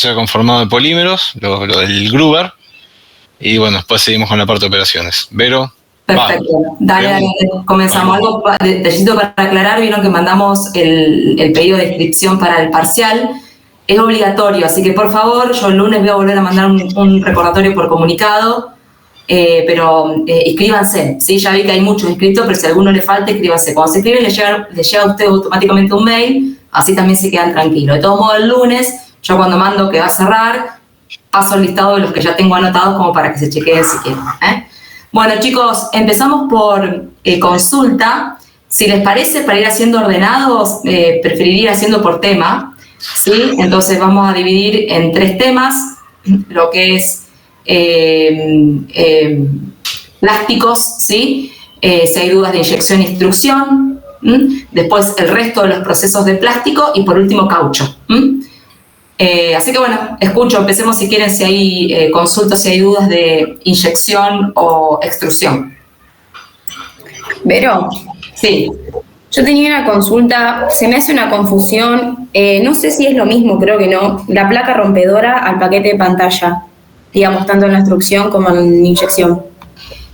proceso conformado de polímeros, lo del Gruber, y bueno, después seguimos con la parte de operaciones. Vero. Perfecto. Dale, comenzamos. Algo necesito para aclarar, vieron que mandamos el pedido de inscripción para el parcial. Es obligatorio, así que por favor, yo el lunes voy a volver a mandar un recordatorio por comunicado, pero inscríbanse, ¿sí? Ya vi que hay muchos inscritos, pero si a alguno le falta, inscríbanse. Cuando se inscriben, les llega a usted automáticamente un mail, así también se quedan tranquilos. De todos modos, el lunes, yo cuando mando que va a cerrar, paso el listado de los que ya tengo anotados como para que se chequeen si quieren, Bueno, chicos, empezamos por consulta. Si les parece, para ir haciendo ordenados, preferiría ir haciendo por tema, ¿sí? Entonces vamos a dividir en 3 temas, lo que es plásticos, ¿sí? Si hay dudas de inyección e instrucción, después el resto de los procesos de plástico y por último caucho. Así que bueno, empecemos si quieren, si hay consultas, si hay dudas de inyección o extrusión. Vero. Sí. Yo tenía una consulta, se me hace una confusión, no sé si es lo mismo, creo que no, la placa rompedora al paquete de pantalla, digamos, tanto en la extrusión como en inyección.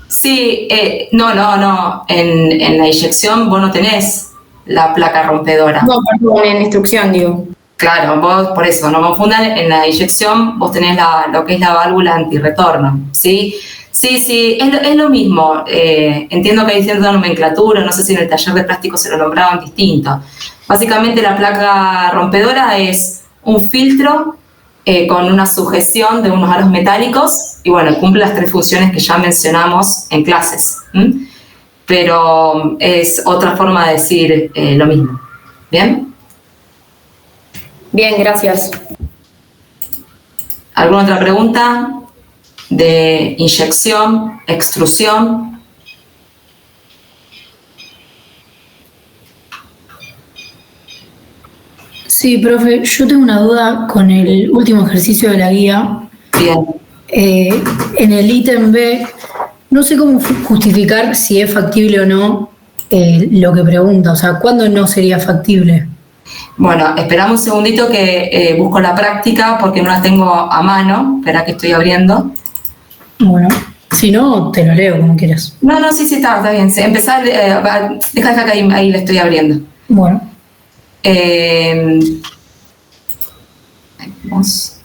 Sí, no, en la inyección vos no tenés la placa rompedora. No, perdón, en instrucción, digo. Claro, vos, por eso, no confundan, en la inyección vos tenés lo que es la válvula antirretorno, ¿sí? Sí, es lo mismo. Entiendo que hay cierta nomenclatura, no sé si en el taller de plástico se lo nombraban distinto. Básicamente la placa rompedora es un filtro con una sujeción de unos aros metálicos y bueno, cumple las 3 funciones que ya mencionamos en clases. Pero es otra forma de decir lo mismo. ¿Bien? Bien, gracias. ¿Alguna otra pregunta? De inyección, extrusión. Sí, profe, yo tengo una duda con el último ejercicio de la guía. Bien. En el ítem B, no sé cómo justificar si es factible o no lo que pregunta, o sea, ¿cuándo no sería factible? Bueno, esperamos un segundito que busco la práctica porque no la tengo a mano. Espera que estoy abriendo. Bueno, si no, te lo leo como quieras. No, sí, está bien. Empezar, deja que ahí le estoy abriendo. Bueno. Vamos.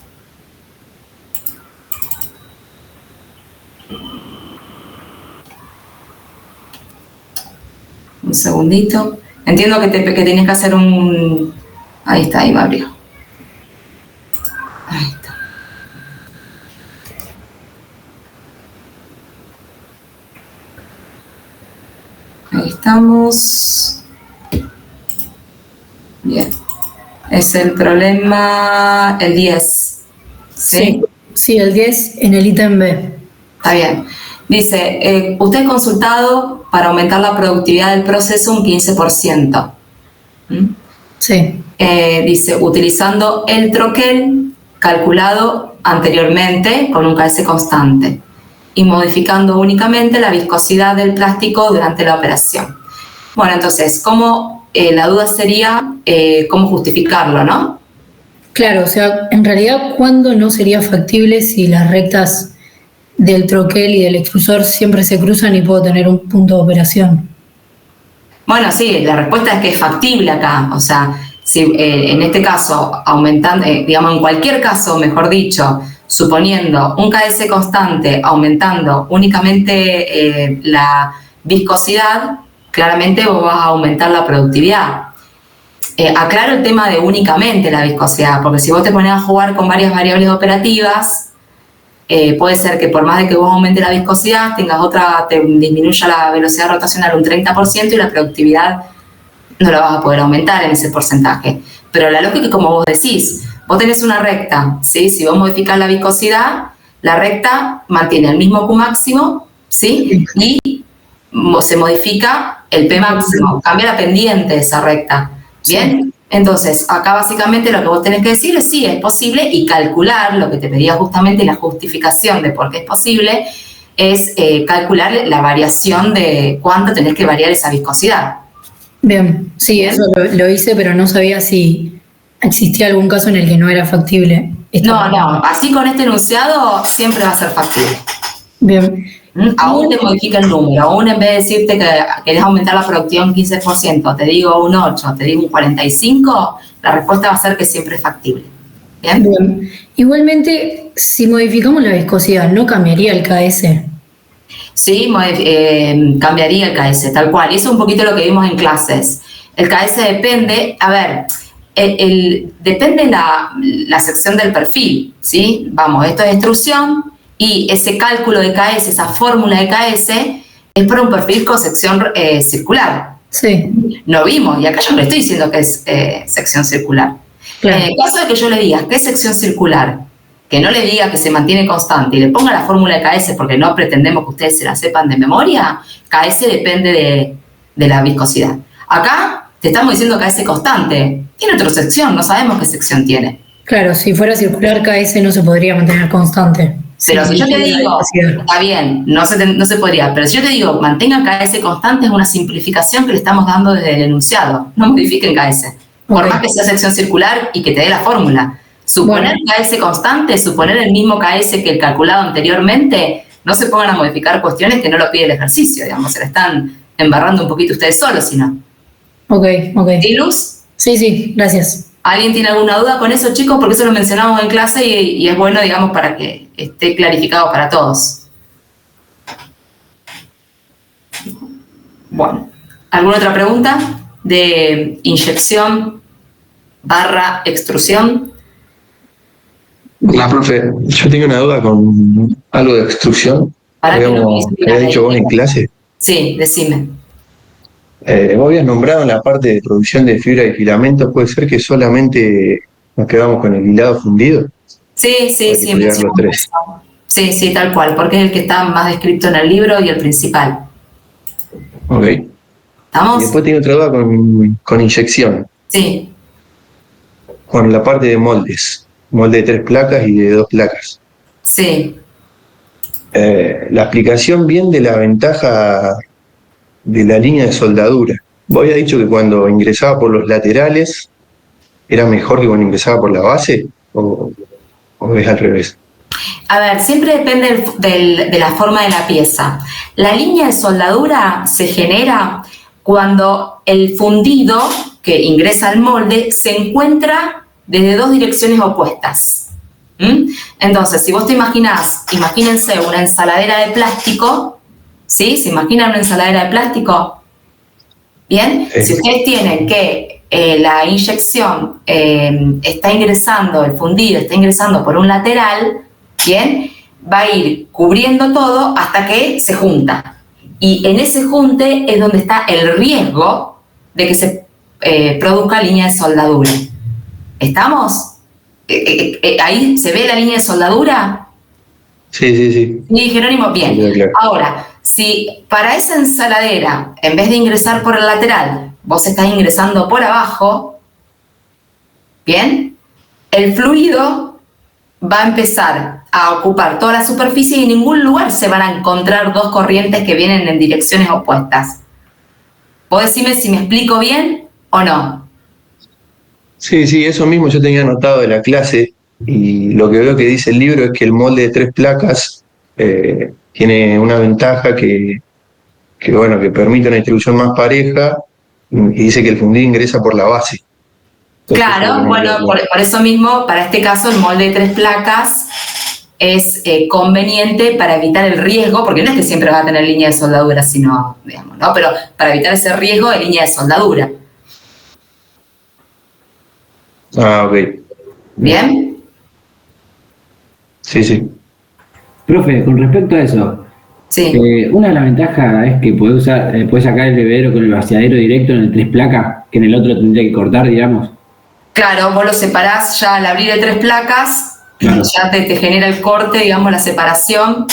Un segundito. Entiendo que tenías que hacer un... Ahí está, ahí me abrió. Ahí está. Ahí estamos. Bien. Es el problema, el 10. ¿Sí? Sí, el 10 en el ítem B. Está bien. Dice, usted ha consultado para aumentar la productividad del proceso un 15%. Sí. Dice, utilizando el troquel calculado anteriormente con un KS constante y modificando únicamente la viscosidad del plástico durante la operación. Bueno, entonces, la duda sería cómo justificarlo, ¿no? Claro, o sea, en realidad, ¿cuándo no sería factible si las rectas del troquel y del extrusor siempre se cruzan y puedo tener un punto de operación? Bueno, sí, la respuesta es que es factible acá. O sea, si en este caso, aumentando, digamos, en cualquier caso, mejor dicho, suponiendo un KS constante, aumentando únicamente la viscosidad, claramente vos vas a aumentar la productividad. Aclaro el tema de únicamente la viscosidad, porque si vos te pones a jugar con varias variables operativas, puede ser que por más de que vos aumentes la viscosidad, te disminuya la velocidad rotacional un 30% y la productividad no la vas a poder aumentar en ese porcentaje. Pero la lógica es como vos decís, vos tenés una recta, ¿sí? Si vos modificás la viscosidad, la recta mantiene el mismo Q máximo, ¿sí? Y se modifica el P máximo, cambia la pendiente de esa recta, ¿bien? Sí. Entonces, acá básicamente lo que vos tenés que decir es sí, es posible, y calcular, lo que te pedía justamente, la justificación de por qué es posible, es calcular la variación de cuánto tenés que variar esa viscosidad. Bien, sí, eso lo hice, pero no sabía si existía algún caso en el que no era factible. No, así con este enunciado siempre va a ser factible. Bien. Aún te modifica el número, aún en vez de decirte que querés aumentar la productividad un 15%, te digo un 8, te digo un 45, la respuesta va a ser que siempre es factible. ¿Bien? Bien. Igualmente, si modificamos la viscosidad, ¿no cambiaría el KS? Sí, cambiaría el KS, tal cual. Y eso es un poquito lo que vimos en clases. El KS depende, a ver, depende la sección del perfil, ¿sí? Vamos, esto es extrusión y ese cálculo de KS, esa fórmula de KS, es para un perfil con sección circular. Sí. No vimos, y acá yo no le estoy diciendo que es sección circular. Claro. En el caso de que yo le diga que es sección circular, que no le diga que se mantiene constante y le ponga la fórmula de KS porque no pretendemos que ustedes se la sepan de memoria, KS depende de la viscosidad. Acá te estamos diciendo KS constante. Tiene otra sección, no sabemos qué sección tiene. Claro, si fuera circular, KS no se podría mantener constante. Pero si yo te digo, está bien, no se podría, pero si yo te digo, mantengan KS constante, es una simplificación que le estamos dando desde el enunciado. No modifiquen KS. Por más que sea sección circular y que te dé la fórmula. Suponer KS constante, suponer el mismo KS que el calculado anteriormente, no se pongan a modificar cuestiones que no lo pide el ejercicio, digamos, se le están embarrando un poquito ustedes solos, si no. Ok. ¿Sí, Luz? Sí, gracias. ¿Alguien tiene alguna duda con eso, chicos? Porque eso lo mencionamos en clase y es bueno, digamos, para que esté clarificado para todos. Bueno, ¿alguna otra pregunta de inyección / extrusión? Hola, profe. Yo tengo una duda con algo de extrusión. Habías dicho vos en clase. Sí, decime. Vos habías nombrado en la parte de producción de fibra y filamentos. ¿Puede ser que solamente nos quedamos con el hilado fundido? Sí. Los tres. Sí, tal cual, porque es el que está más descrito en el libro y el principal. Ok. ¿Estamos? Y después tengo otra duda con inyección. Sí. Con la parte de moldes. Molde de 3 placas y de 2 placas. Sí. La explicación bien de la ventaja de la línea de soldadura. Vos habías dicho que cuando ingresaba por los laterales era mejor que cuando ingresaba por la base, o es al revés. A ver, siempre depende de la forma de la pieza. La línea de soldadura se genera cuando el fundido que ingresa al molde se encuentra desde 2 direcciones opuestas. Entonces, si vos te imagínense una ensaladera de plástico, ¿sí? ¿Se imaginan una ensaladera de plástico? ¿Bien? Sí. Si ustedes tienen que la inyección está ingresando, el fundido está ingresando por un lateral, ¿bien? Va a ir cubriendo todo hasta que se junta. Y en ese junte es donde está el riesgo de que se produzca línea de soldadura. ¿Estamos? ¿Ahí se ve la línea de soldadura? Sí. Sí, Jerónimo, bien. Sí, claro. Ahora, si para esa ensaladera, en vez de ingresar por el lateral, vos estás ingresando por abajo, ¿bien? El fluido va a empezar a ocupar toda la superficie y en ningún lugar se van a encontrar 2 corrientes que vienen en direcciones opuestas. ¿Puedo decirme si me explico bien o no? Sí, eso mismo yo tenía anotado de la clase, y lo que veo que dice el libro es que el molde de 3 placas tiene una ventaja que permite una distribución más pareja, y dice que el fundido ingresa por la base. Entonces, claro, por eso mismo, para este caso, el molde de 3 placas es conveniente para evitar el riesgo, porque no es que siempre va a tener línea de soldadura, sino, digamos, ¿no? Pero para evitar ese riesgo de línea de soldadura. Ah, ok. ¿Bien? Sí. Profe, con respecto a eso, sí. Una de las ventajas es que podés sacar el bebedero con el vaciadero directo en el 3 placas, que en el otro tendría que cortar, digamos. Claro, vos lo separás ya al abrir el 3 placas, claro. Ya te genera el corte, digamos, la separación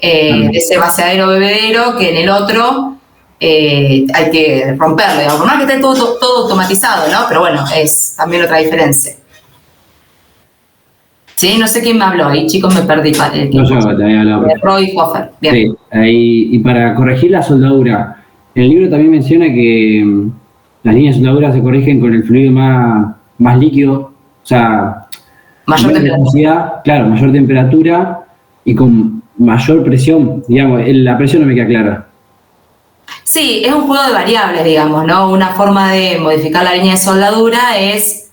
de ese vaciadero bebedero, que en el otro hay que romperlo, digamos. Por más que esté todo automatizado, ¿no? Pero bueno, es también otra diferencia. Sí, no sé quién me habló ahí, chicos, me perdí. No, yo te había hablado. Roy Hofer, bien. Sí, y para corregir la soldadura, el libro también menciona que las líneas de soldadura se corrigen con el fluido más líquido, o sea, Mayor temperatura. velocidad, claro, mayor temperatura y con mayor presión, digamos, la presión no me queda clara. Sí, es un juego de variables, digamos, ¿no? Una forma de modificar la línea de soldadura es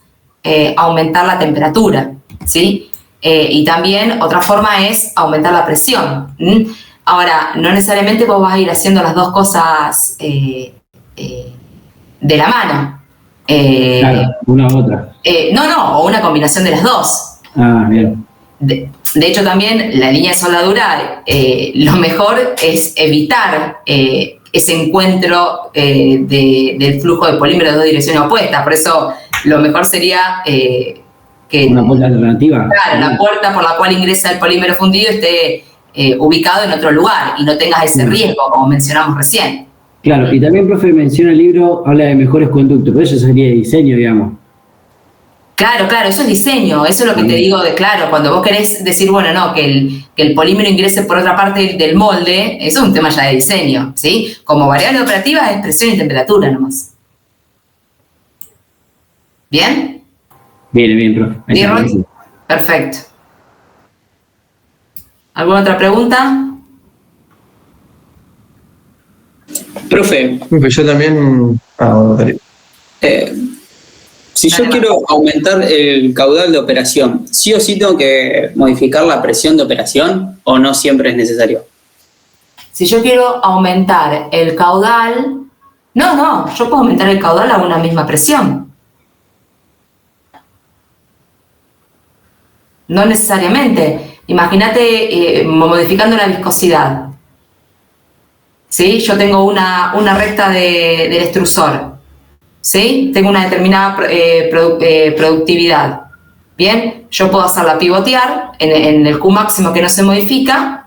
aumentar la temperatura, ¿sí? Y también otra forma es aumentar la presión. Ahora, no necesariamente vos vas a ir haciendo las dos cosas de la mano. Claro, una u otra. No, o una combinación de las dos. Ah, bien. De hecho, también la línea de soldadura, lo mejor es evitar ese encuentro del flujo de polímero de dos direcciones opuestas. Por eso, lo mejor sería que Una puerta alternativa. claro, la puerta por la cual ingresa el polímero fundido esté ubicado en otro lugar y no tengas ese riesgo, como mencionamos recién. Claro, y también, profe, menciona el libro, habla de mejores conductos, pero eso sería de diseño, digamos. Claro, eso es diseño, eso es lo que te digo de claro, cuando vos querés decir, bueno, no, que el polímero ingrese por otra parte del molde, eso es un tema ya de diseño, ¿sí? Como variable operativa es presión y temperatura nomás. ¿Bien? Bien, profe. Ahí ¿Bien, está, Roy? sí. Perfecto. ¿Alguna otra pregunta? Profe, Yo también. Bueno, dale. si yo quiero aumentar el caudal de operación, ¿sí o sí tengo que modificar la presión de operación o no siempre es necesario? Si yo quiero aumentar el caudal, no, yo puedo aumentar el caudal a una misma presión. No necesariamente. Imagínate modificando la viscosidad. ¿Sí? Yo tengo una recta del extrusor. ¿Sí? Tengo una determinada productividad. Bien, yo puedo hacerla pivotear en el Q máximo que no se modifica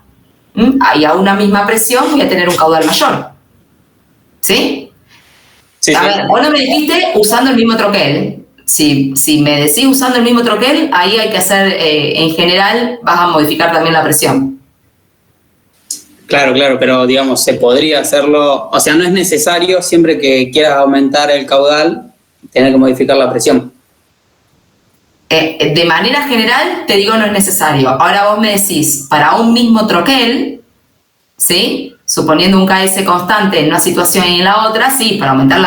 y a una misma presión voy a tener un caudal mayor. ¿Sí? Sí, A ver, vos no me dijiste usando el mismo troquel. Si me decís usando el mismo troquel, ahí hay que hacer, en general, vas a modificar también la presión. Claro, pero digamos, se podría hacerlo, o sea, no es necesario siempre que quieras aumentar el caudal, tener que modificar la presión. De manera general, te digo, no es necesario. Ahora vos me decís, para un mismo troquel, ¿sí? Suponiendo un KS constante en una situación y en la otra, sí, para aumentar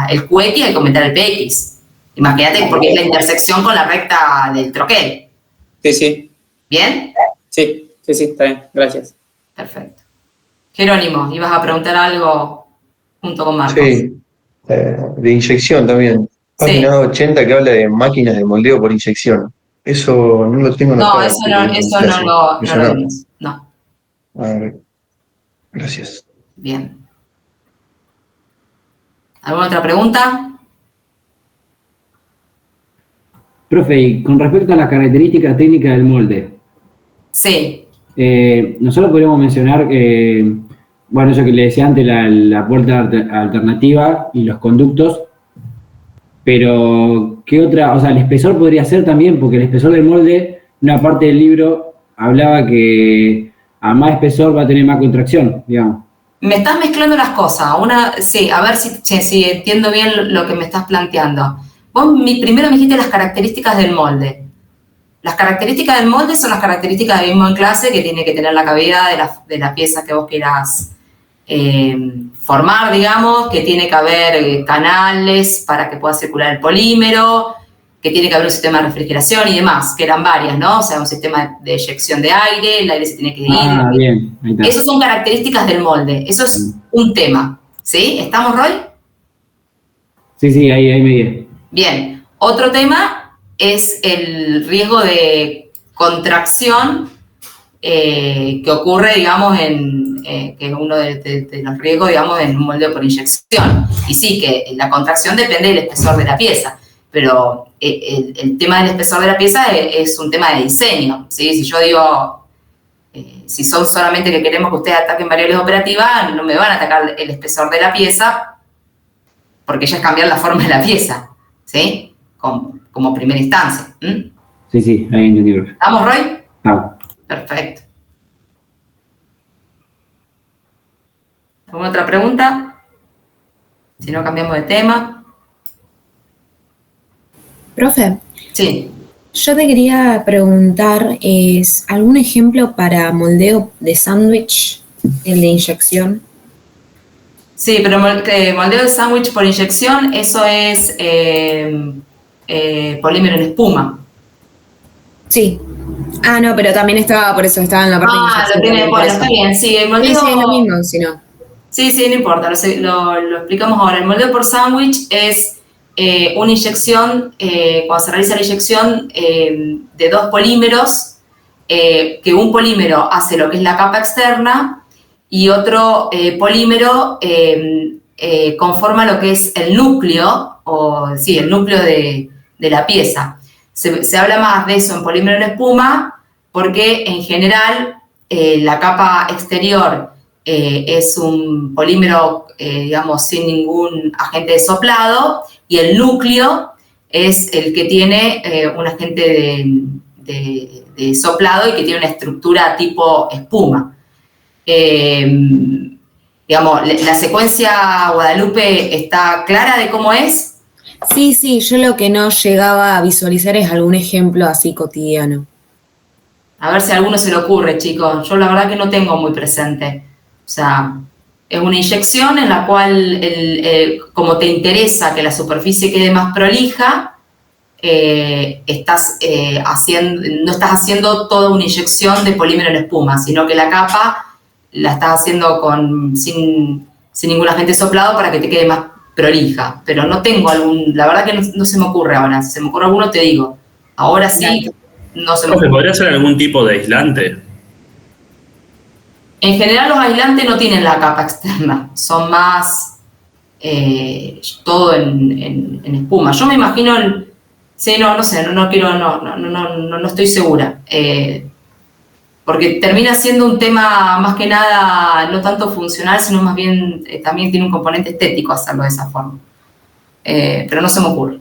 el QX hay que aumentar el PX. Imagínate, porque es la intersección con la recta del troquel. Sí. ¿Bien? Sí, está bien, gracias. Perfecto. Jerónimo, ibas a preguntar algo junto con Marcos. Sí, de inyección también. Página 80 que habla de máquinas de moldeo por inyección. Eso no lo tengo No, notado. eso no lo vimos. No. A ver, gracias. Bien. ¿Alguna otra pregunta? Profe, y con respecto a las características técnicas del molde, Sí. nosotros podríamos mencionar, bueno, eso que le decía antes, la puerta alternativa y los conductos, pero ¿qué otra? O sea, el espesor podría ser también, porque el espesor del molde, una parte del libro hablaba que a más espesor va a tener más contracción, digamos. Me estás mezclando las cosas. Sí, a ver si entiendo bien lo que me estás planteando. Vos primero me dijiste las características del molde. Las características del molde son las características del mismo en clase, que tiene que tener la cavidad de la pieza que vos quieras formar, digamos, que tiene que haber canales para que pueda circular el polímero, que tiene que haber un sistema de refrigeración y demás, que eran varias, ¿no? O sea, un sistema de eyección de aire, el aire se tiene que ir. Ah, bien, ahí está. Esas son características del molde, eso es un tema, ¿sí? ¿Estamos, Roy? Sí, ahí me di. Bien, otro tema es el riesgo de contracción que ocurre, digamos, que es uno de los riesgos, digamos, en un molde por inyección. Y sí, que la contracción depende del espesor de la pieza, pero el tema del espesor de la pieza es un tema de diseño, ¿sí? Si yo digo, si son solamente que queremos que ustedes ataquen variables operativas, no me van a atacar el espesor de la pieza, porque ya es cambiar la forma de la pieza, ¿sí? Como primera instancia. Sí, ahí entendí, profe. ¿Estamos, Roy? Estamos. Perfecto. ¿Alguna otra pregunta? Si no, cambiamos de tema. Profe, Sí. Yo te quería preguntar, ¿es algún ejemplo para moldeo de sándwich, el de inyección? Sí, pero moldeo de sándwich por inyección, eso es polímero en espuma. Sí. Ah, no, pero también estaba, por eso estaba en la parte de inyección. Lo tiene, bueno, está bien, sí, el moldeo... Sí, es lo mismo, si no. Sí, no importa, lo explicamos ahora. El moldeo por sándwich es una inyección, cuando se realiza la inyección de dos polímeros, que un polímero hace lo que es la capa externa y otro polímero conforma lo que es el núcleo, el núcleo de la pieza. Se habla más de eso en polímero en espuma porque en general la capa exterior es un polímero, digamos, sin ningún agente de soplado, y el núcleo es el que tiene un agente de soplado y que tiene una estructura tipo espuma. Digamos, la secuencia, Guadalupe, ¿está clara de cómo es? Sí, yo lo que no llegaba a visualizar es algún ejemplo así cotidiano. A ver si a alguno se le ocurre, chicos. Yo la verdad que no tengo muy presente. O sea, es una inyección en la cual, como te interesa que la superficie quede más prolija, no estás haciendo toda una inyección de polímero en espuma, sino que la capa la estás haciendo sin ningún agente soplado para que te quede más prolija. Pero no tengo la verdad que no se me ocurre ahora. Si se me ocurre alguno, te digo. Ahora sí, no se me ocurre. ¿Podría ser algún tipo de aislante? En general los aislantes no tienen la capa externa, son más todo en espuma. Yo me imagino, no sé, no estoy segura. Porque termina siendo un tema más que nada no tanto funcional, sino más bien también tiene un componente estético hacerlo de esa forma. Pero no se me ocurre.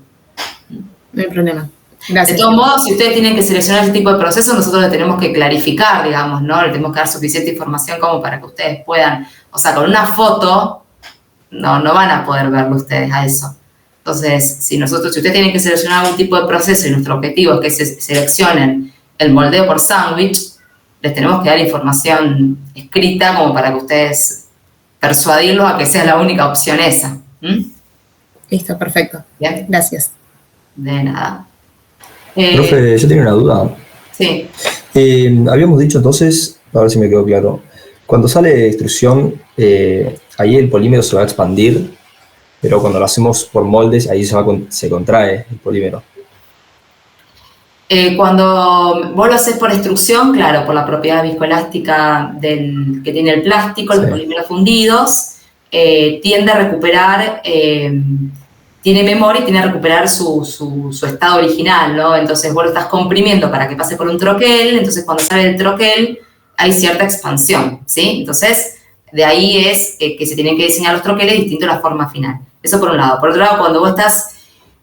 No hay problema. Gracias. De todos modos, si ustedes tienen que seleccionar ese tipo de procesos, nosotros le tenemos que clarificar, digamos, ¿no? Le tenemos que dar suficiente información como para que ustedes puedan, o sea, con una foto no van a poder verlo ustedes a eso. Entonces, si ustedes tienen que seleccionar algún tipo de proceso y nuestro objetivo es que se seleccionen el moldeo por sándwich, les tenemos que dar información escrita como para que ustedes persuadirlos a que sea la única opción esa. Listo, perfecto. Bien. Gracias. De nada. Profe, yo tenía una duda. Sí. Habíamos dicho entonces, a ver si me quedó claro, cuando sale de extrusión, ahí el polímero se va a expandir, pero cuando lo hacemos por moldes, ahí se contrae el polímero. Cuando vos lo haces por extrusión, claro, por la propiedad viscoelástica que tiene el plástico, los polímeros fundidos, tiende a recuperar, tiene memoria y tiene a recuperar su estado original, ¿no? Entonces vos lo estás comprimiendo para que pase por un troquel, entonces cuando sale del troquel hay cierta expansión, ¿sí? Entonces, de ahí es que se tienen que diseñar los troqueles distinto a la forma final. Eso por un lado. Por otro lado, cuando vos estás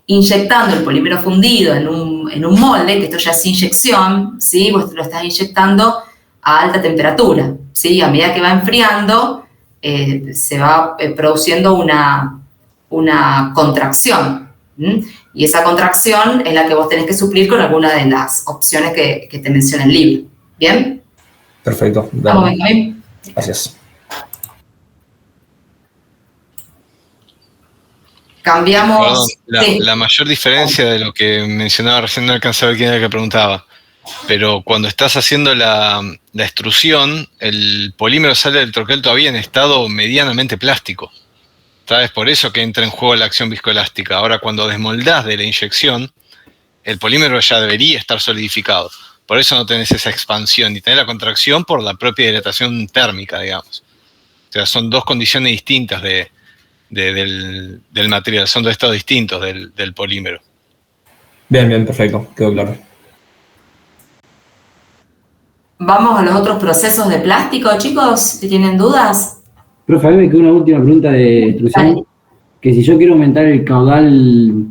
inyectando el polímero fundido en un molde, que esto ya es inyección, ¿sí? Vos lo estás inyectando a alta temperatura, ¿sí? A medida que va enfriando, se va produciendo una contracción, ¿m? Y esa contracción es la que vos tenés que suplir con alguna de las opciones que te menciona el libro. ¿Bien? Perfecto. ¿Vamos bien? Gracias. Cambiamos. Perdón, Sí. la mayor diferencia de lo que mencionaba recién, no alcancé a ver quién era el que preguntaba, pero cuando estás haciendo la extrusión, el polímero sale del troquel todavía en estado medianamente plástico. ¿Sabes? Por eso que entra en juego la acción viscoelástica. Ahora, cuando desmoldás de la inyección, el polímero ya debería estar solidificado. Por eso no tenés esa expansión y tenés la contracción por la propia hidratación térmica, digamos. O sea, son dos condiciones distintas del material, son dos estados distintos del polímero. Bien, perfecto, quedó claro. Vamos a los otros procesos de plástico, chicos, si tienen dudas. Profe, a mí me queda una última pregunta de extrusión. Dale. Que si yo quiero aumentar el caudal,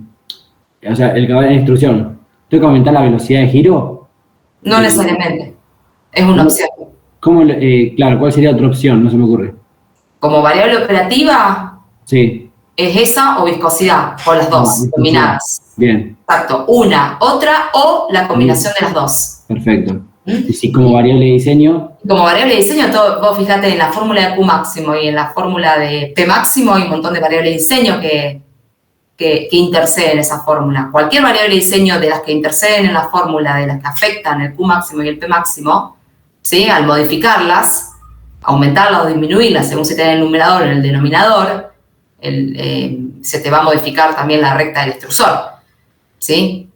o sea, el caudal de extrusión, ¿tengo que aumentar la velocidad de giro? No necesariamente. Es una opción. Claro, ¿cuál sería otra opción? No se me ocurre. Como variable operativa, Sí. es esa o viscosidad, o las dos, combinadas. Bien. Exacto, una, otra o la combinación de las dos. Perfecto. Y si como variable de diseño. Como variable de diseño, vos fíjate en la fórmula de Q máximo y en la fórmula de P máximo hay un montón de variables de diseño que interceden en esa fórmula. Cualquier variable de diseño de las que interceden en la fórmula, de las que afectan el Q máximo y el P máximo, ¿sí? Al modificarlas, aumentarlas o disminuirlas según se tenga en el numerador o en el denominador, se te va a modificar también la recta del extrusor. ¿Sí?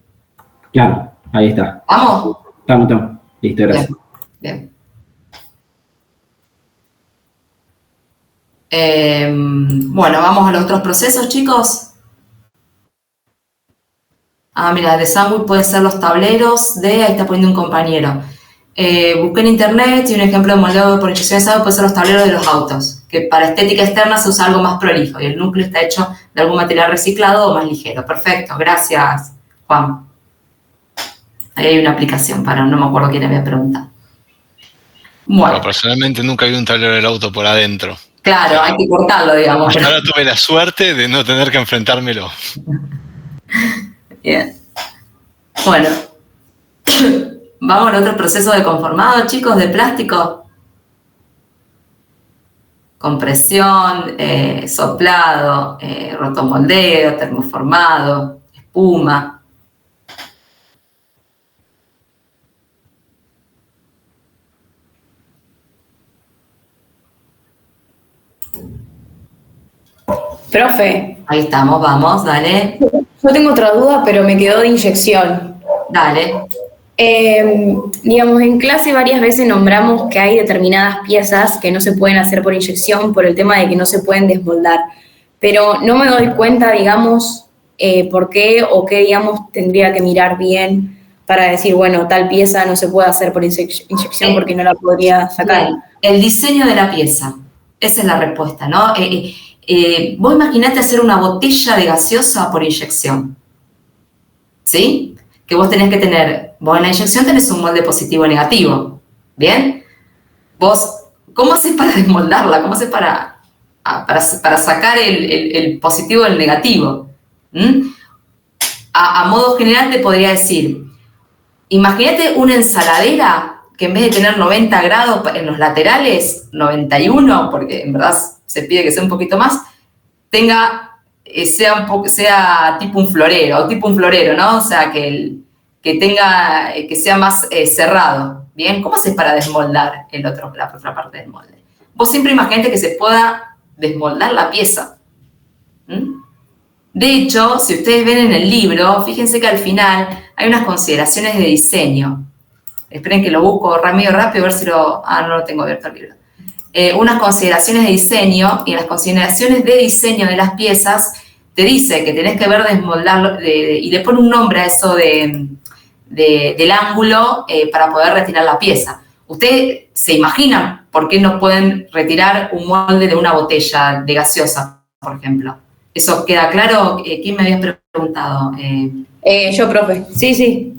Claro, ahí está. ¿Vamos? Estamos. Listo, gracias. Bien. Bueno, vamos a los otros procesos, chicos. Mira, de sándwich pueden ser los tableros ahí está poniendo un compañero. Busqué en internet y un ejemplo de moldeo por inyección de sándwich puede ser los tableros de los autos, que para estética externa se usa algo más prolijo y el núcleo está hecho de algún material reciclado o más ligero. Perfecto, gracias, Juan. Ahí hay una aplicación no me acuerdo quién había preguntado. Bueno. Personalmente nunca vi un tablero del auto por adentro. Claro, hay que cortarlo, digamos. Ahora tuve la suerte de no tener que enfrentármelo. Bien. Bueno. Vamos al otro proceso de conformado, chicos, de plástico. Compresión, soplado, rotomoldeo, termoformado, espuma. Profe. Ahí estamos, vamos, dale. Yo tengo otra duda, pero me quedó de inyección. Dale. Digamos, en clase varias veces nombramos que hay determinadas piezas que no se pueden hacer por inyección por el tema de que no se pueden desmoldar. Pero no me doy cuenta, digamos, por qué o qué, digamos, tendría que mirar bien para decir, bueno, tal pieza no se puede hacer por inyección porque no la podría sacar. Bien. El diseño de la pieza. Esa es la respuesta, ¿no? Vos imaginate hacer una botella de gaseosa por inyección. ¿Sí? Que vos tenés que tener, vos en la inyección tenés un molde positivo o negativo. ¿Bien? Vos, ¿cómo haces para desmoldarla? ¿Cómo haces para sacar el positivo del negativo? A modo general te podría decir, imagínate una ensaladera que en vez de tener 90 grados en los laterales, 91, porque en verdad se pide que sea un poquito más, sea tipo un florero, ¿no? O sea, que sea más cerrado, ¿bien? ¿Cómo haces para desmoldar la otra parte del molde? Vos siempre imaginate que se pueda desmoldar la pieza. De hecho, si ustedes ven en el libro, fíjense que al final hay unas consideraciones de diseño. Esperen que lo busco medio rápido a ver si no lo tengo abierto el libro. Unas consideraciones de diseño, y en las consideraciones de diseño de las piezas te dice que tenés que ver desmoldarlo, y le pone un nombre a eso del ángulo para poder retirar la pieza. ¿Ustedes se imaginan por qué no pueden retirar un molde de una botella de gaseosa, por ejemplo? ¿Eso queda claro? ¿Quién me había preguntado? Yo, profe. Sí.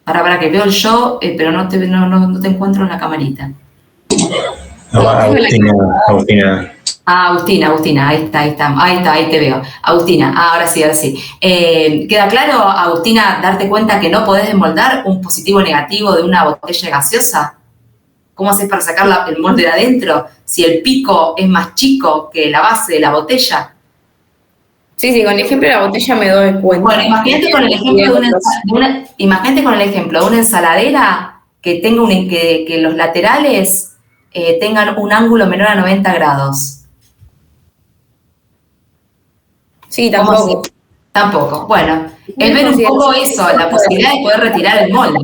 Para que veo el yo, pero no te encuentro en la camarita. Agustina. Agustina, ahí te veo. Agustina, ahora sí. ¿Queda claro, Agustina, darte cuenta que no podés desmoldar un positivo negativo de una botella gaseosa? ¿Cómo haces para sacar el molde de adentro si el pico es más chico que la base de la botella? Sí, con el ejemplo de la botella me doy cuenta. Bueno, imagínate con el ejemplo de una ensaladera que tenga que los laterales tengan un ángulo menor a 90 grados. Sí, tampoco. Tampoco. Bueno, es ver un poco eso, la posibilidad de poder retirar el molde.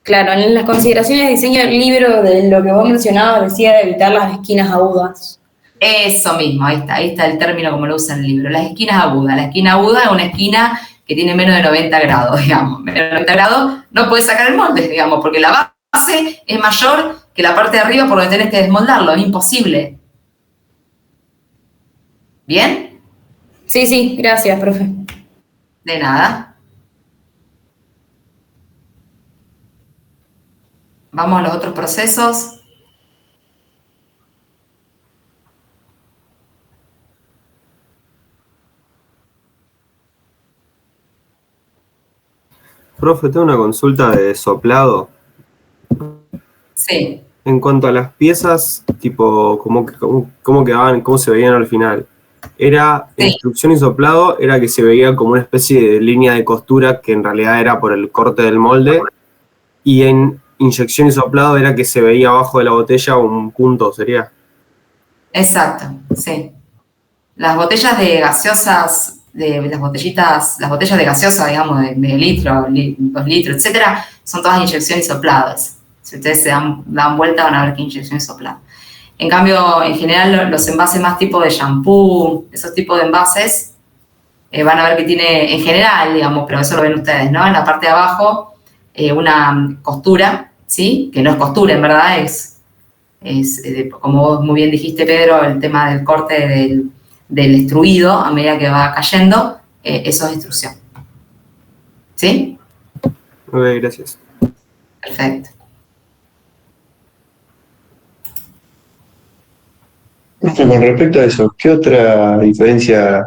Claro, en las consideraciones de diseño del libro, de lo que vos mencionabas, decía de evitar las esquinas agudas. Eso mismo, ahí está el término como lo usa en el libro, las esquinas agudas. La esquina aguda es una esquina que tiene menos de 90 grados, digamos. Menos de 90 grados no puedes sacar el molde, digamos, porque la base es mayor que la parte de arriba por donde tenés que desmoldarlo, es imposible. ¿Bien? Sí, gracias, profe. De nada. Vamos a los otros procesos. Profe, tengo una consulta de soplado. Sí. En cuanto a las piezas, tipo, cómo quedaban, cómo se veían al final. Era instrucción y soplado, era que se veía como una especie de línea de costura que en realidad era por el corte del molde. Y en inyección y soplado era que se veía abajo de la botella un punto, ¿sería? Exacto, sí. Las botellas de gaseosas, las botellas de gaseosa, digamos, de litro, 2 litros, etcétera, son todas inyección y soplado. Si ustedes se dan vuelta van a ver que inyección y soplado. En cambio, en general, los envases más tipo de shampoo, esos tipos de envases, van a ver que tiene, en general, digamos, pero eso lo ven ustedes, ¿no? En la parte de abajo, una costura, ¿sí? Que no es costura, en verdad, es como vos muy bien dijiste, Pedro, el tema del corte del extruido a medida que va cayendo, eso es extrusión. ¿Sí? Ok, gracias. Perfecto. Con respecto a eso, ¿qué otra diferencia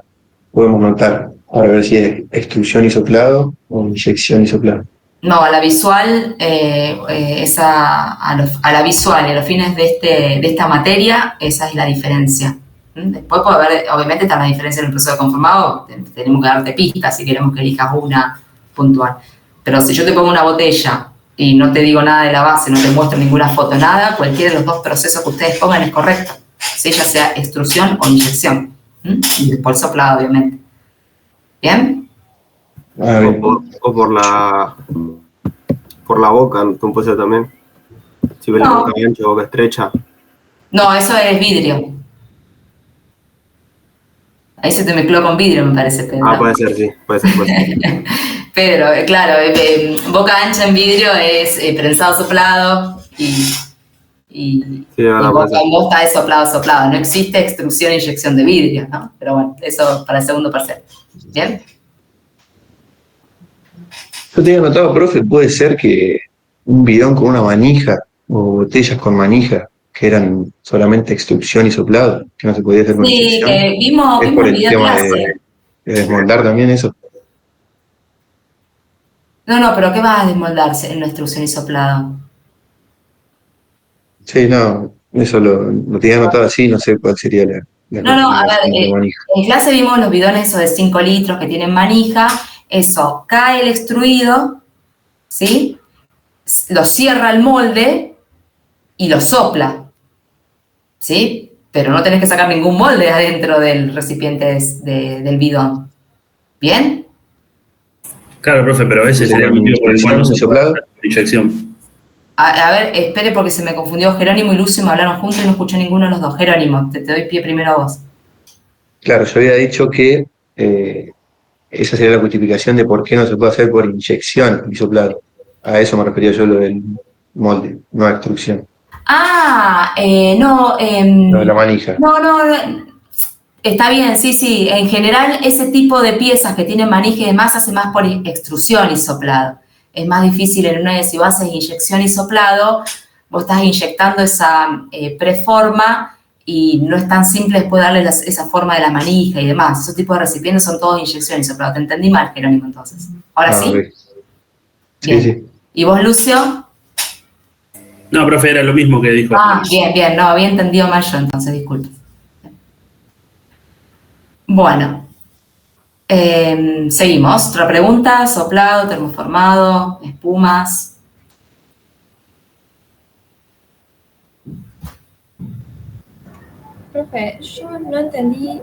podemos notar? Ahora a ver si es extrusión y soplado o inyección y soplado. No, a la visual, a la visual y a los fines de esta materia, esa es la diferencia. Después puede haber, obviamente está la diferencia en el proceso de conformado, tenemos que darte pistas si queremos que elijas una puntual. Pero si yo te pongo una botella y no te digo nada de la base, no te muestro ninguna foto, nada, cualquiera de los dos procesos que ustedes pongan es correcto. Si ya sea extrusión o inyección. Y después soplado, obviamente. ¿Bien? O por la boca, ¿no? Puede ser también. Si ves la boca ancha o boca estrecha. No, eso es vidrio. Ahí se te mezcló con vidrio, me parece, Pedro. Ah, puede ser, sí. Puede ser. Pedro, claro, boca ancha en vidrio es prensado soplado y boca en bosta es soplado. No existe extrusión e inyección de vidrio, ¿no? Pero bueno, eso para el segundo parcial. ¿Bien? Yo tenía notado, profe, puede ser que un bidón con una manija o botellas con manija que eran solamente extrusión y soplado, que no se podía hacer con inyección. Sí, que vimos por el video tema clase. de desmoldar también eso. No, pero ¿qué va a desmoldarse en la extrusión y soplado? Sí, no, eso lo tenía anotado así, no sé cuál sería la No, a ver, de manija. en clase vimos los bidones esos de 5 litros que tienen manija, eso, cae el extruido, ¿sí? Lo cierra el molde y lo sopla, ¿sí? Pero no tenés que sacar ningún molde adentro del recipiente del bidón. ¿Bien? Claro, profe, pero ese sería el motivo por el cual no se puede hacer inyección. A ver, espere porque se me confundió Jerónimo y Lucio, me hablaron juntos y no escuché ninguno de los dos. Jerónimo, te doy pie primero a vos. Claro, yo había dicho que esa sería la justificación de por qué no se puede hacer por inyección y soplado. A eso me refería yo lo del molde, no a extrusión. No. Lo de la manija. No, está bien, sí. En general, ese tipo de piezas que tienen manija y demás se hace más por extrusión y soplado. Es más difícil en una de si vos haces inyección y soplado, vos estás inyectando esa preforma y no es tan simple después darle esa forma de la manija y demás. Esos tipos de recipientes son todos inyección y soplado. Te entendí mal, Jerónimo, entonces. ¿Ahora sí? Okay. Sí. ¿Y vos, Lucio? No, profe, era lo mismo que dijo. Bien. No, había entendido mal yo, entonces, disculpe. Bueno. Seguimos. Otra pregunta. Soplado, termoformado, espumas. Profe, yo no entendí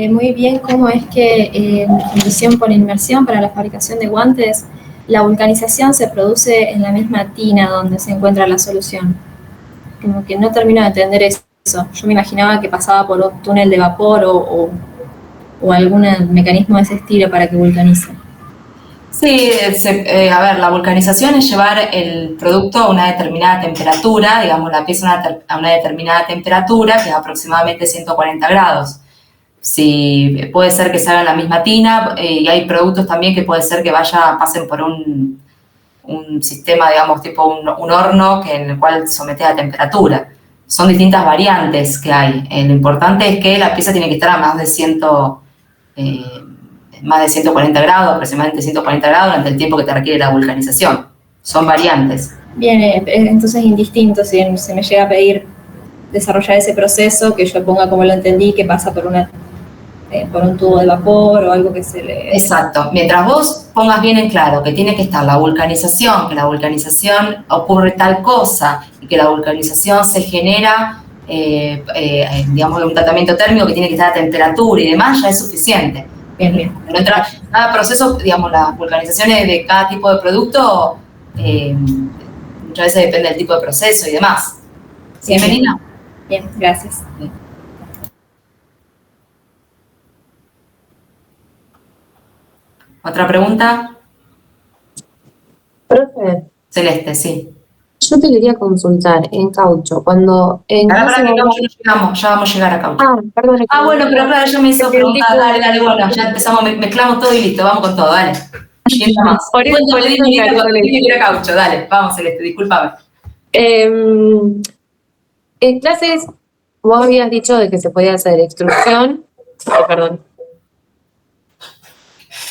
muy bien cómo es que en fundición por inmersión para la fabricación de guantes, la vulcanización se produce en la misma tina donde se encuentra la solución. Como que no termino de entender eso. Yo me imaginaba que pasaba por un túnel de vapor o algún mecanismo de ese estilo para que vulcanice. Sí, a ver, la vulcanización es llevar el producto a una determinada temperatura, digamos la pieza a una determinada temperatura, que es aproximadamente 140 grados. Sí, puede ser que se haga en la misma tina y hay productos también que puede ser que pasen por un sistema, digamos, tipo un horno en el cual sometes a temperatura. Son distintas variantes que hay. Lo importante es que la pieza tiene que estar a más de más de 140 grados, aproximadamente 140 grados, durante el tiempo que te requiere la vulcanización. Son variantes. Bien, entonces indistinto si se me llega a pedir desarrollar ese proceso, que yo ponga como lo entendí, que pasa por un tubo de vapor o algo que se le... Exacto. Mientras vos pongas bien en claro que tiene que estar la vulcanización, que la vulcanización ocurre tal cosa y que la vulcanización se genera, digamos, un tratamiento térmico que tiene que estar a temperatura y demás, ya es suficiente. Bien. Cada proceso, digamos, las vulcanizaciones de cada tipo de producto, muchas veces depende del tipo de proceso y demás. ¿Sí, Melina? Bien, gracias. Bien. ¿Otra pregunta? Profe. Celeste, sí. Yo te quería consultar en caucho, cuando... Ahora que caucho no llegamos, ya vamos a llegar a caucho. Perdón. Bueno, pero claro, ella me hizo preguntar, dale, bueno, ya empezamos, mezclamos todo y listo, vamos con todo, dale. Siguiente más. Por eso que ir a caucho, dale, vamos Celeste, discúlpame. En clases vos habías dicho de que se podía hacer extrusión, perdón.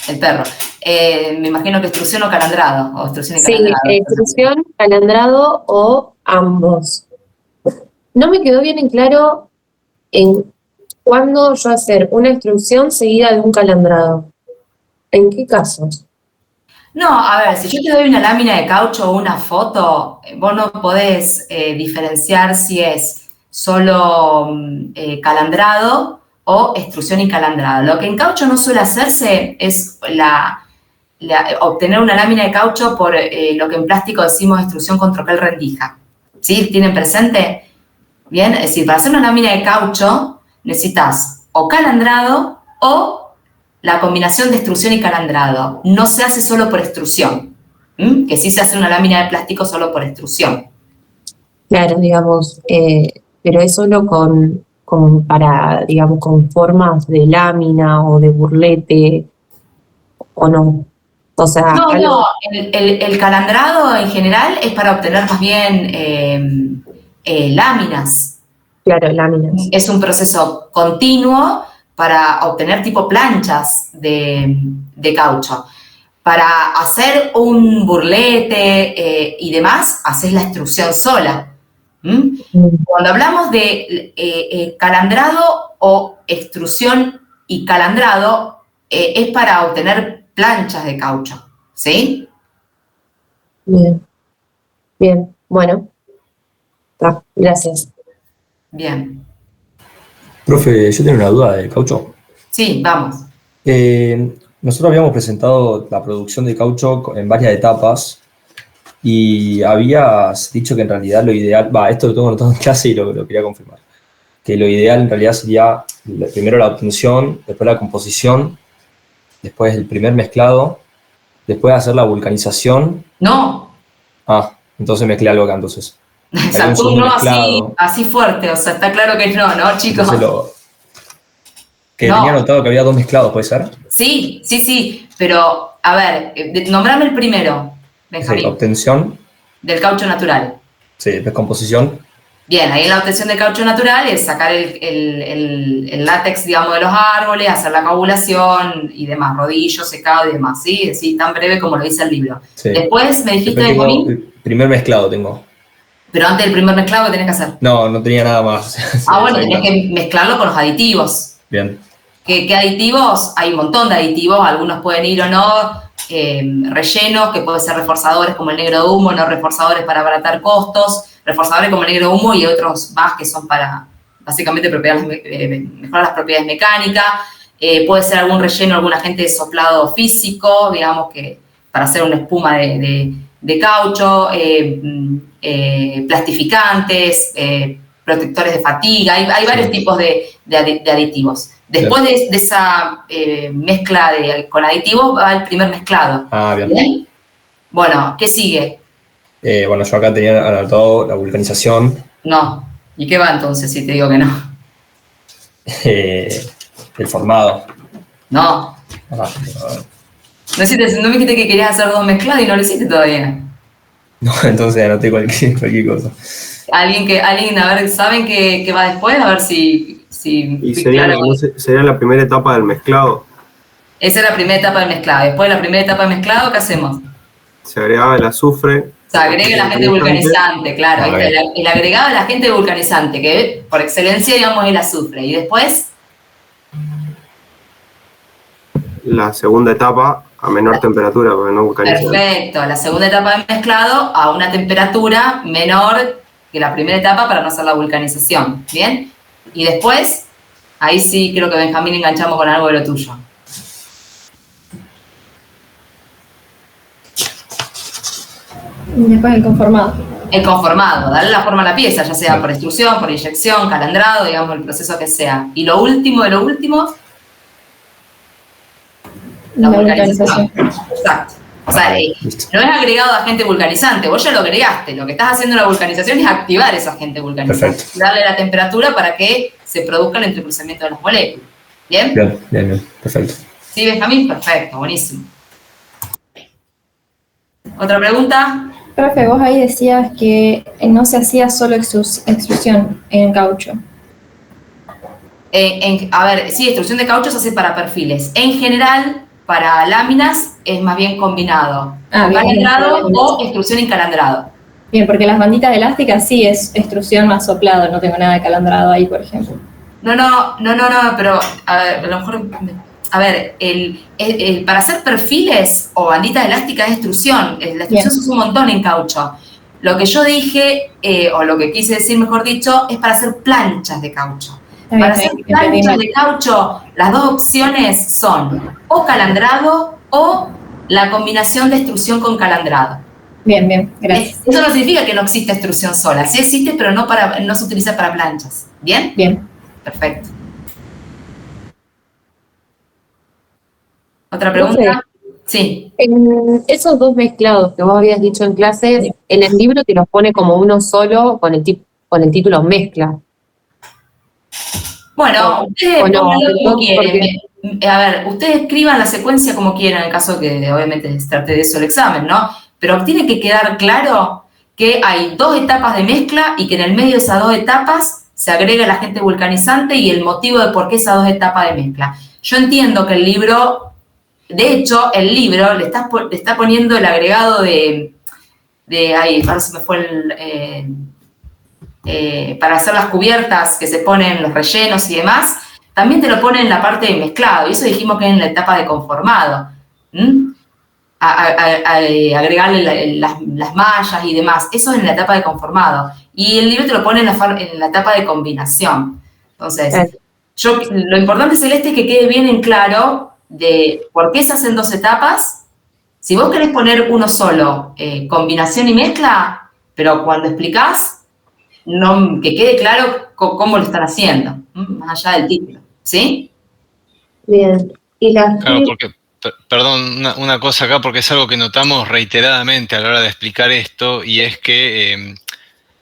El perro. Me imagino que extrusión o calandrado, o extrusión y calandrado. Sí, extrusión, calandrado o ambos. No me quedó bien en claro en cuándo yo hacer una extrusión seguida de un calandrado. ¿En qué casos? No, a ver, si yo te doy una lámina de caucho o una foto, vos no podés diferenciar si es solo calandrado o extrusión y calandrado. Lo que en caucho no suele hacerse es obtener una lámina de caucho por lo que en plástico decimos extrusión con troquel rendija. ¿Sí? ¿Tienen presente? Bien, es decir, para hacer una lámina de caucho necesitas o calandrado o la combinación de extrusión y calandrado. No se hace solo por extrusión, que sí se hace una lámina de plástico solo por extrusión. Claro, digamos, pero es solo para, digamos, con formas de lámina o de burlete, ¿o no? O sea, No, el calandrado en general es para obtener más bien láminas. Claro, láminas. Es un proceso continuo para obtener tipo planchas de caucho. Para hacer un burlete y demás, haces la extrusión sola. Cuando hablamos de calandrado o extrusión y calandrado, es para obtener planchas de caucho, ¿sí? Bien, bueno. Gracias. Bien. Profe, yo tengo una duda del caucho. Sí, vamos. Nosotros habíamos presentado la producción de caucho en varias etapas y habías dicho que en realidad lo ideal, esto lo tengo anotado en clase y lo quería confirmar, que lo ideal en realidad sería primero la obtención, después la composición, después el primer mezclado, después hacer la vulcanización. No. Entonces mezclé algo acá entonces. Exacto, no así fuerte, o sea, está claro que no, chicos? Que tenía anotado que había 2 mezclados, ¿puede ser? Sí, pero, a ver, nombrame el primero, Benjamín. Sí, obtención. Del caucho natural. Sí, después composición. Bien, ahí en la obtención del caucho natural es sacar el látex, digamos, de los árboles, hacer la coagulación y demás, rodillo, secado y demás, ¿sí? Sí, tan breve como lo dice el libro. Sí. Después me dijiste, Benjamín. El primer mezclado tengo. Pero antes del primer mezclado, ¿qué tenés que hacer? No tenía nada más. Bueno, tenés que mezclarlo con los aditivos. Bien. ¿Qué aditivos? Hay un montón de aditivos, algunos pueden ir o no, rellenos, que pueden ser reforzadores como el negro de humo, no reforzadores para abaratar costos, reforzadores como el negro de humo y otros más que son para, básicamente, mejorar las propiedades mecánicas. Puede ser algún relleno, algún agente de soplado físico, digamos, que para hacer una espuma de caucho, plastificantes, protectores de fatiga, hay varios tipos de aditivos. Después de esa mezcla con aditivos va el primer mezclado. Bien. Bueno, ¿qué sigue? Yo acá tenía anotado la vulcanización. No. ¿Y qué va entonces si te digo que no? El formado. No. No me dijiste que querías hacer 2 mezclados y no lo hiciste todavía. No, entonces anoté cualquier cosa. ¿Alguien, a ver, saben qué va después? A ver si y sería la primera etapa del mezclado. Esa es la primera etapa del mezclado. Después de la primera etapa del mezclado, ¿qué hacemos? Se agregaba el azufre. Se agrega el agente vulcanizante, claro. Ahí está, el agregado del agente vulcanizante, que por excelencia, digamos, es el azufre. Y después... La segunda etapa a menor temperatura, porque no vulcaniza. Perfecto. La segunda etapa del mezclado a una temperatura menor que la primera etapa para no hacer la vulcanización. ¿Bien? Y después, ahí sí creo que Benjamín enganchamos con algo de lo tuyo. Después el conformado. El conformado, darle la forma a la pieza, ya sea por extrusión, por inyección, calandrado, digamos, el proceso que sea. Y lo último de lo último, la vulcanización. Exacto. O sea, no es agregado de agente vulcanizante, vos ya lo agregaste. Lo que estás haciendo en la vulcanización es activar ese agente vulcanizante. Perfecto. Darle la temperatura para que se produzca el entrecruzamiento de las moléculas. ¿Bien? Bien. Perfecto. ¿Sí, Benjamín? Perfecto, buenísimo. ¿Otra pregunta? Profe, vos ahí decías que no se hacía solo extrusión en caucho. A ver, sí, extrusión de caucho se hace para perfiles. En general, para láminas es más bien combinado. Calandrado o extrusión en calandrado. Bien, porque las banditas elásticas sí es extrusión más soplado, no tengo nada de calandrado ahí, por ejemplo. No, pero a lo mejor... A ver, para hacer perfiles o banditas elásticas es extrusión. La extrusión se usa un montón en caucho. Lo que yo dije, o lo que quise decir, mejor dicho, es para hacer planchas de caucho. Para hacer planchas de caucho, las dos opciones son o calandrado o la combinación de extrusión con calandrado. Bien, gracias. Eso no significa que no exista extrusión sola. Sí existe, pero no se utiliza para planchas. ¿Bien? Bien. Perfecto. ¿Otra pregunta? Sí. En esos dos mezclados que vos habías dicho en clase, en el libro te los pone como uno solo con el título mezcla. Bueno, ustedes pónganlo como quieren. A ver, ustedes escriban la secuencia como quieran, en caso que obviamente se trate de eso el examen, ¿no? Pero tiene que quedar claro que hay dos etapas de mezcla y que en el medio de esas dos etapas se agrega el agente vulcanizante y el motivo de por qué esas dos etapas de mezcla. Yo entiendo que el libro... De hecho, el libro le está poniendo el agregado de ahí, ahora se me fue para hacer las cubiertas que se ponen los rellenos y demás, también te lo pone en la parte de mezclado, y eso dijimos que es en la etapa de conformado. Agregarle las mallas y demás, eso es en la etapa de conformado. Y el libro te lo pone en la etapa de combinación. Entonces, lo importante, Celeste, es que quede bien en claro de por qué se hacen dos etapas. Si vos querés poner uno solo, combinación y mezcla, pero cuando explicás, que quede claro cómo lo están haciendo, más allá del título, ¿sí? Bien. Claro, porque, perdón, una cosa acá, porque es algo que notamos reiteradamente a la hora de explicar esto, y es que,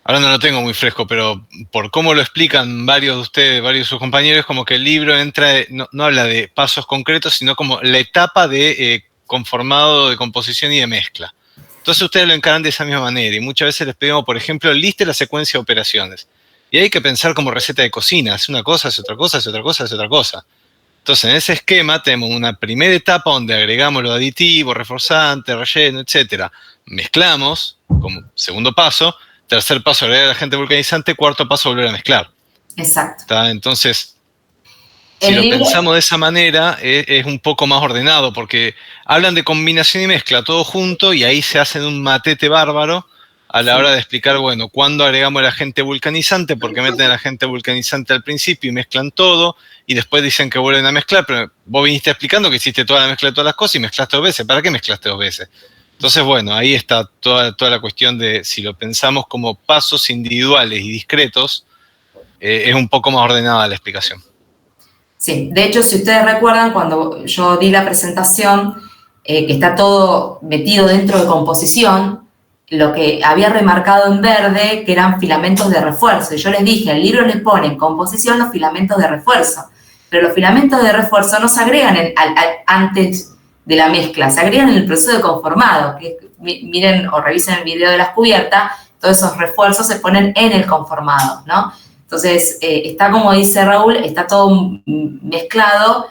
ahora no lo tengo muy fresco, pero por cómo lo explican varios de ustedes, varios de sus compañeros, como que el libro no habla de pasos concretos, sino como la etapa de conformado, de composición y de mezcla. Entonces ustedes lo encaran de esa misma manera, y muchas veces les pedimos, por ejemplo, liste la secuencia de operaciones. Y hay que pensar como receta de cocina, hace una cosa, hace otra cosa, hace otra cosa, hace otra cosa. Entonces, en ese esquema tenemos una primera etapa donde agregamos los aditivos, reforzantes, relleno, etc. Mezclamos, como segundo paso. Tercer paso, agregar el agente vulcanizante. Cuarto paso, volver a mezclar. Exacto. ¿Está? Entonces, si lo pensamos de esa manera, es un poco más ordenado, porque hablan de combinación y mezcla todo junto, y ahí se hacen un matete bárbaro a la hora de explicar, bueno, cuándo agregamos el agente vulcanizante, porque meten el agente vulcanizante al principio y mezclan todo, y después dicen que vuelven a mezclar, pero vos viniste explicando que hiciste toda la mezcla de todas las cosas y mezclaste 2 veces. ¿Para qué mezclaste 2 veces? Entonces, bueno, ahí está toda la cuestión de, si lo pensamos como pasos individuales y discretos, es un poco más ordenada la explicación. Sí, de hecho, si ustedes recuerdan, cuando yo di la presentación, que está todo metido dentro de composición, lo que había remarcado en verde, que eran filamentos de refuerzo. Y yo les dije, el libro les pone en composición los filamentos de refuerzo, pero los filamentos de refuerzo no se agregan antes de la mezcla, se agregan en el proceso de conformado, que miren o revisen el video de las cubiertas, todos esos refuerzos se ponen en el conformado, ¿no? Entonces, está como dice Raúl, está todo mezclado,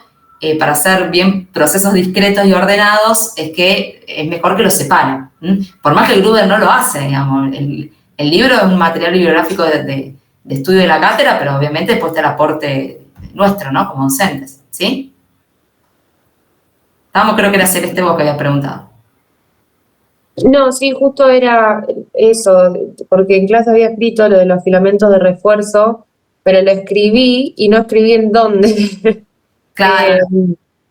para hacer bien procesos discretos y ordenados, es que es mejor que los separen. Por más que el Gruber no lo hace, digamos. El libro es un material bibliográfico de estudio de la cátedra, pero obviamente después está el aporte nuestro, ¿no? Como docentes, ¿sí? Creo que era Celeste vos que habías preguntado. No, sí, justo era eso, porque en clase había escrito lo de los filamentos de refuerzo, pero lo escribí y no escribí en dónde. Claro.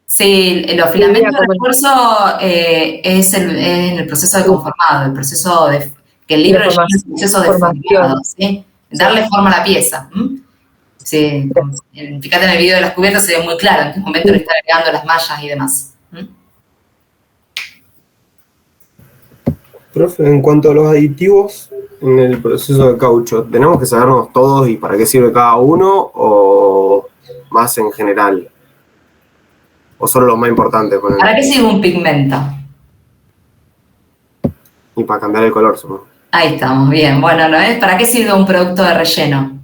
Sí, los filamentos de refuerzo es en el proceso de conformado, el proceso de que el libro es el proceso de formado, ¿sí? Darle forma a la pieza. Sí, fíjate en el video de las cubiertas se ve muy claro en qué momento le está agregando las mallas y demás. Profe, en cuanto a los aditivos en el proceso de caucho, ¿tenemos que sabernos todos y para qué sirve cada uno o más en general? ¿O solo los más importantes? ¿Para qué sirve un pigmento? Y para cambiar el color, supongo. Ahí estamos, bien. Bueno, ¿no es? ¿Para qué sirve un producto de relleno?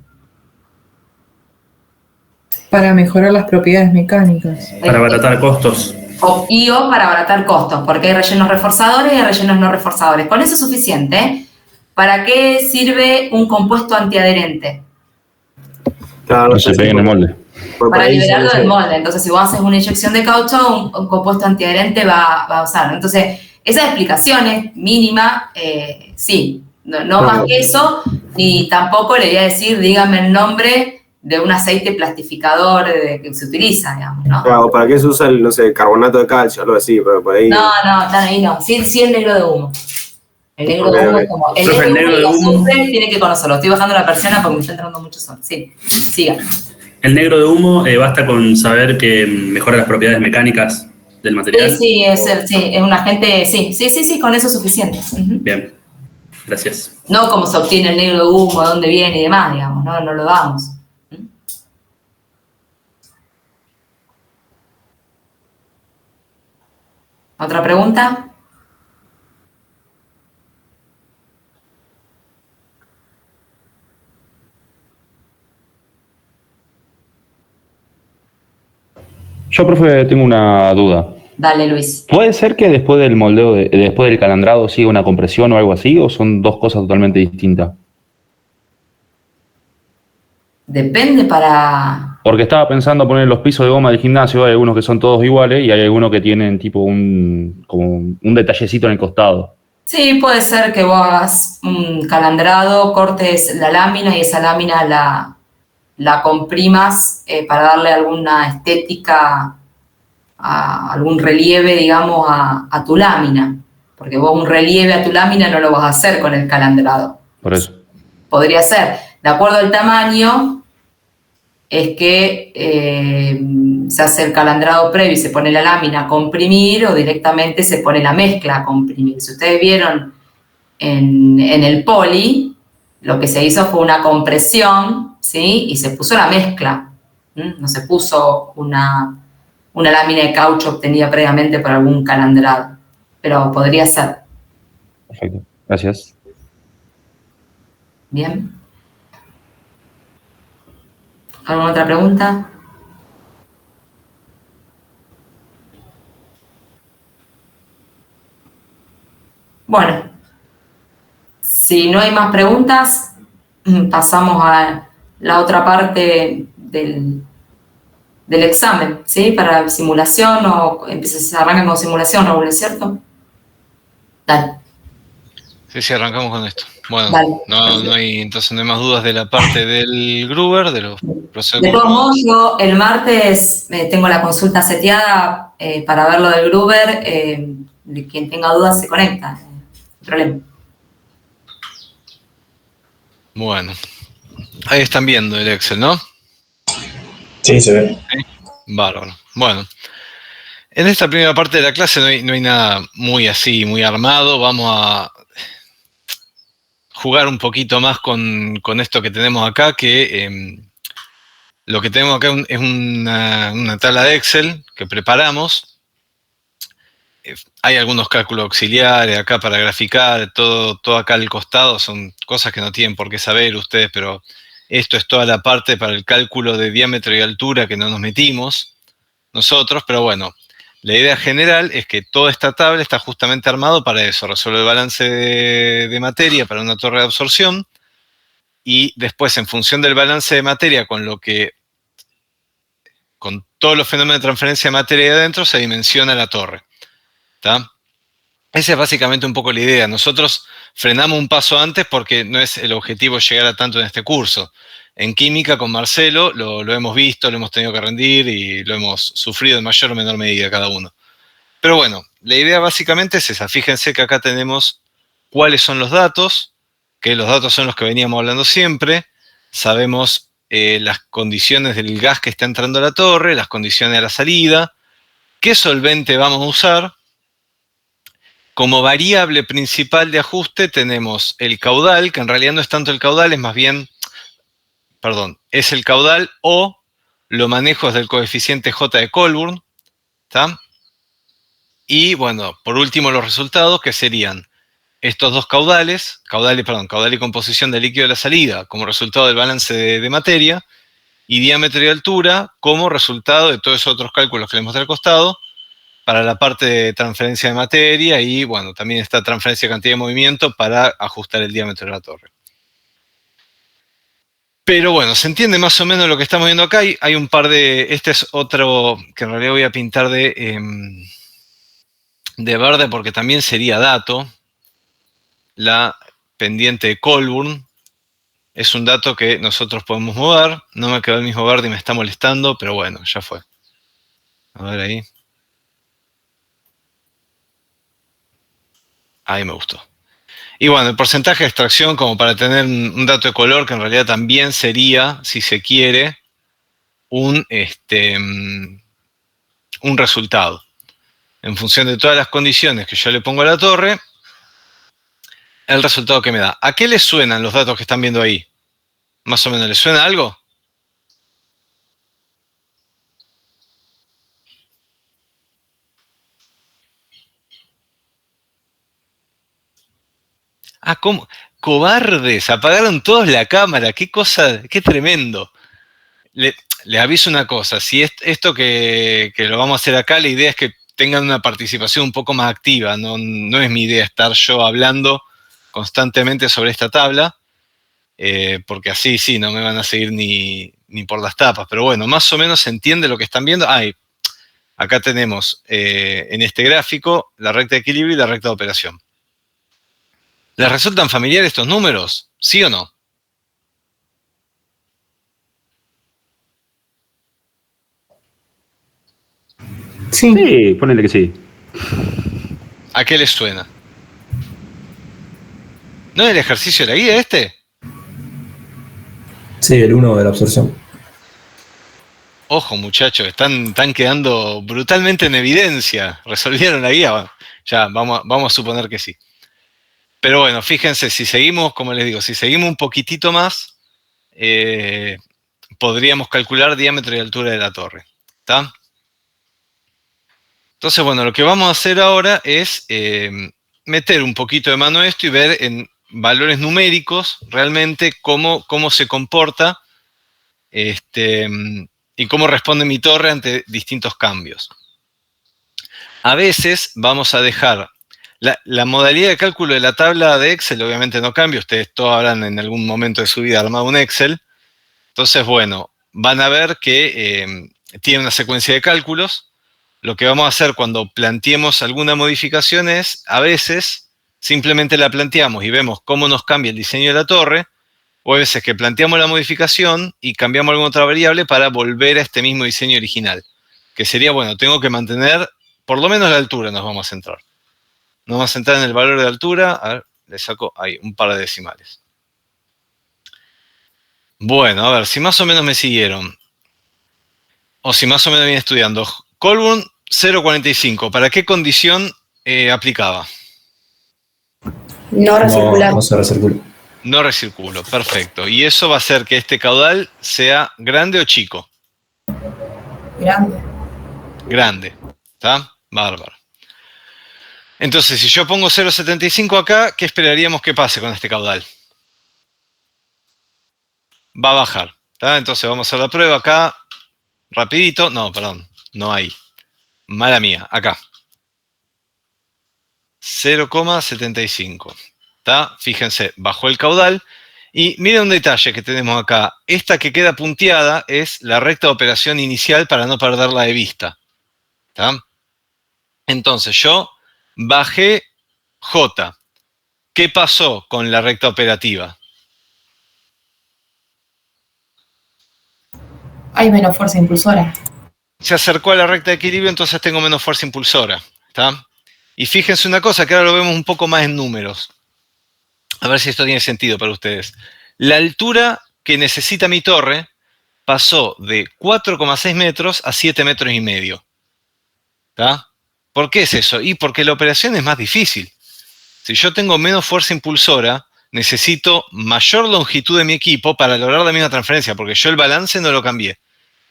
Para mejorar las propiedades mecánicas. Para abaratar costos. O para abaratar costos, porque hay rellenos reforzadores y hay rellenos no reforzadores. Con eso es suficiente. ¿Para qué sirve un compuesto antiadherente? Claro, no se pegue en el molde. Para liberarlo del molde. Entonces, si vos haces una inyección de caucho, un compuesto antiadherente va a usarlo. Entonces, esa explicación es mínima, sí. No más que eso, ni tampoco le voy a decir, dígame el nombre de un aceite plastificador que se utiliza, digamos, ¿no? Claro, ¿para qué se usa el, no sé, carbonato de calcio, algo así? Pero por ahí... No, están ahí no. Sí, el negro de humo. El negro de humo es como... El negro de humo tiene que conocerlo. Estoy bajando la persiana porque me está entrando mucho sol. Sí, siga. El negro de humo basta con saber que mejora las propiedades mecánicas del material. Sí, es un agente, sí, con eso es suficiente. Bien, gracias. No cómo se obtiene el negro de humo, dónde viene y demás, digamos, no lo damos. ¿Otra pregunta? Yo, profe, tengo una duda. Dale, Luis. ¿Puede ser que después del moldeo, después del calandrado, siga una compresión o algo así, o son dos cosas totalmente distintas? Depende para... Porque estaba pensando poner los pisos de goma del gimnasio, hay algunos que son todos iguales y hay algunos que tienen tipo como un detallecito en el costado. Sí, puede ser que vos hagas un calandrado, cortes la lámina y esa lámina la comprimas para darle alguna estética, algún relieve, digamos, a tu lámina. Porque vos un relieve a tu lámina no lo vas a hacer con el calandrado. Por eso. Podría ser, de acuerdo al tamaño, es que se hace el calandrado previo y se pone la lámina a comprimir o directamente se pone la mezcla a comprimir. Si ustedes vieron en el poli, lo que se hizo fue una compresión, ¿sí? Y se puso la mezcla. No se puso una lámina de caucho obtenida previamente por algún calandrado. Pero podría ser. Perfecto, gracias. Bien. ¿Alguna otra pregunta? Bueno, si no hay más preguntas, pasamos a la otra parte del examen, ¿sí? Para simulación o se arrancan con simulación, Raúl, ¿es cierto? Dale. Sí, arrancamos con esto. Bueno, Dale. Entonces no hay más dudas de la parte del Gruber, de los procesos. De todos modos, yo el martes tengo la consulta seteada para ver lo del Gruber. Quien tenga dudas se conecta. No hay problema. Bueno, ahí están viendo el Excel, ¿no? Sí, se ve. ¿Sí? Bárbaro. Bueno, en esta primera parte de la clase no hay nada muy armado. Vamos a jugar un poquito más con esto que tenemos acá, que lo que tenemos acá es una tabla de Excel que preparamos. Hay algunos cálculos auxiliares acá para graficar, todo acá al costado son cosas que no tienen por qué saber ustedes, pero esto es toda la parte para el cálculo de diámetro y altura que no nos metimos. nosotros, pero bueno, la idea general es que toda esta tabla está justamente armado para eso, resolver el balance de materia para una torre de absorción, y después, en función del balance de materia, con todos los fenómenos de transferencia de materia de adentro, se dimensiona la torre. ¿Está? Esa es básicamente un poco la idea. Nosotros frenamos un paso antes porque no es el objetivo llegar a tanto en este curso. En química, con Marcelo, lo hemos visto, lo hemos tenido que rendir y lo hemos sufrido en mayor o menor medida cada uno. Pero bueno, la idea básicamente es esa. Fíjense que acá tenemos cuáles son los datos, que los datos son los que veníamos hablando siempre. Sabemos las condiciones del gas que está entrando a la torre, las condiciones de la salida, qué solvente vamos a usar. Como variable principal de ajuste tenemos el caudal, que en realidad no es tanto el caudal, es más bien, perdón, es el caudal o lo manejo desde el coeficiente J de Colburn, ¿está? Y bueno, por último los resultados, que serían estos dos caudales, caudal y composición del líquido de la salida como resultado del balance de materia, y diámetro y altura como resultado de todos esos otros cálculos que les mostré al costado, para la parte de transferencia de materia, y bueno, también está transferencia de cantidad de movimiento para ajustar el diámetro de la torre. Pero bueno, se entiende más o menos lo que estamos viendo acá. Hay un par de... Este es otro que en realidad voy a pintar de verde porque también sería dato. La pendiente de Colburn es un dato que nosotros podemos mover. No me quedó el mismo verde y me está molestando, pero bueno, ya fue. A ver ahí. Ahí me gustó. Y bueno, el porcentaje de extracción, como para tener un dato de color, que en realidad también sería, si se quiere, un resultado. En función de todas las condiciones que yo le pongo a la torre, el resultado que me da. ¿A qué les suenan los datos que están viendo ahí? ¿Más o menos les suena algo? Ah, ¿cómo? Cobardes, apagaron todos la cámara, qué cosa, qué tremendo. Les aviso una cosa, si esto que lo vamos a hacer acá, la idea es que tengan una participación un poco más activa, no es mi idea estar yo hablando constantemente sobre esta tabla, porque así sí, no me van a seguir ni por las tapas, pero bueno, más o menos se entiende lo que están viendo. Acá tenemos en este gráfico la recta de equilibrio y la recta de operación. ¿Les resultan familiares estos números? ¿Sí o no? Sí, ponele que sí. ¿A qué les suena? ¿No es el ejercicio de la guía este? Sí, el 1 de la absorción. Ojo, muchachos, están quedando brutalmente en evidencia. ¿Resolvieron la guía? Ya, vamos a suponer que sí. Pero bueno, fíjense, si seguimos, como les digo, si seguimos un poquitito más, podríamos calcular diámetro y altura de la torre. ¿Está? Entonces, bueno, lo que vamos a hacer ahora es meter un poquito de mano a esto y ver en valores numéricos realmente cómo se comporta y cómo responde mi torre ante distintos cambios. A veces vamos a dejar la modalidad de cálculo de la tabla de Excel, obviamente no cambia. Ustedes todos habrán en algún momento de su vida armado un Excel. Entonces, bueno, van a ver que tiene una secuencia de cálculos. Lo que vamos a hacer cuando planteemos alguna modificación es, a veces, simplemente la planteamos y vemos cómo nos cambia el diseño de la torre, o a veces que planteamos la modificación y cambiamos alguna otra variable para volver a este mismo diseño original. Que sería, bueno, tengo que mantener, por lo menos la altura nos vamos a centrar. Nos vamos a centrar en el valor de altura. A ver, le saco ahí un par de decimales. Bueno, a ver, si más o menos me siguieron, o si más o menos vienen estudiando. Colburn 0,45, ¿para qué condición aplicaba? No recircular. No se recircula. No recirculo, perfecto. Y eso va a hacer que este caudal sea grande o chico. Grande. Grande, ¿está? Bárbaro. Entonces, si yo pongo 0,75 acá, ¿qué esperaríamos que pase con este caudal? Va a bajar, ¿está? Entonces vamos a hacer la prueba acá, rapidito. No, perdón, no ahí. Mala mía, acá. 0,75. ¿Está? Fíjense, bajó el caudal. Y miren un detalle que tenemos acá. Esta que queda punteada es la recta de operación inicial para no perderla de vista. ¿Está? Entonces yo bajé J. ¿Qué pasó con la recta operativa? Hay menos fuerza impulsora. Se acercó a la recta de equilibrio, entonces tengo menos fuerza impulsora. ¿Está? Y fíjense una cosa, que ahora lo vemos un poco más en números. A ver si esto tiene sentido para ustedes. La altura que necesita mi torre pasó de 4,6 metros a 7 metros y medio. ¿Está? ¿Por qué es eso? Y porque la operación es más difícil. Si yo tengo menos fuerza impulsora, necesito mayor longitud de mi equipo para lograr la misma transferencia, porque yo el balance no lo cambié.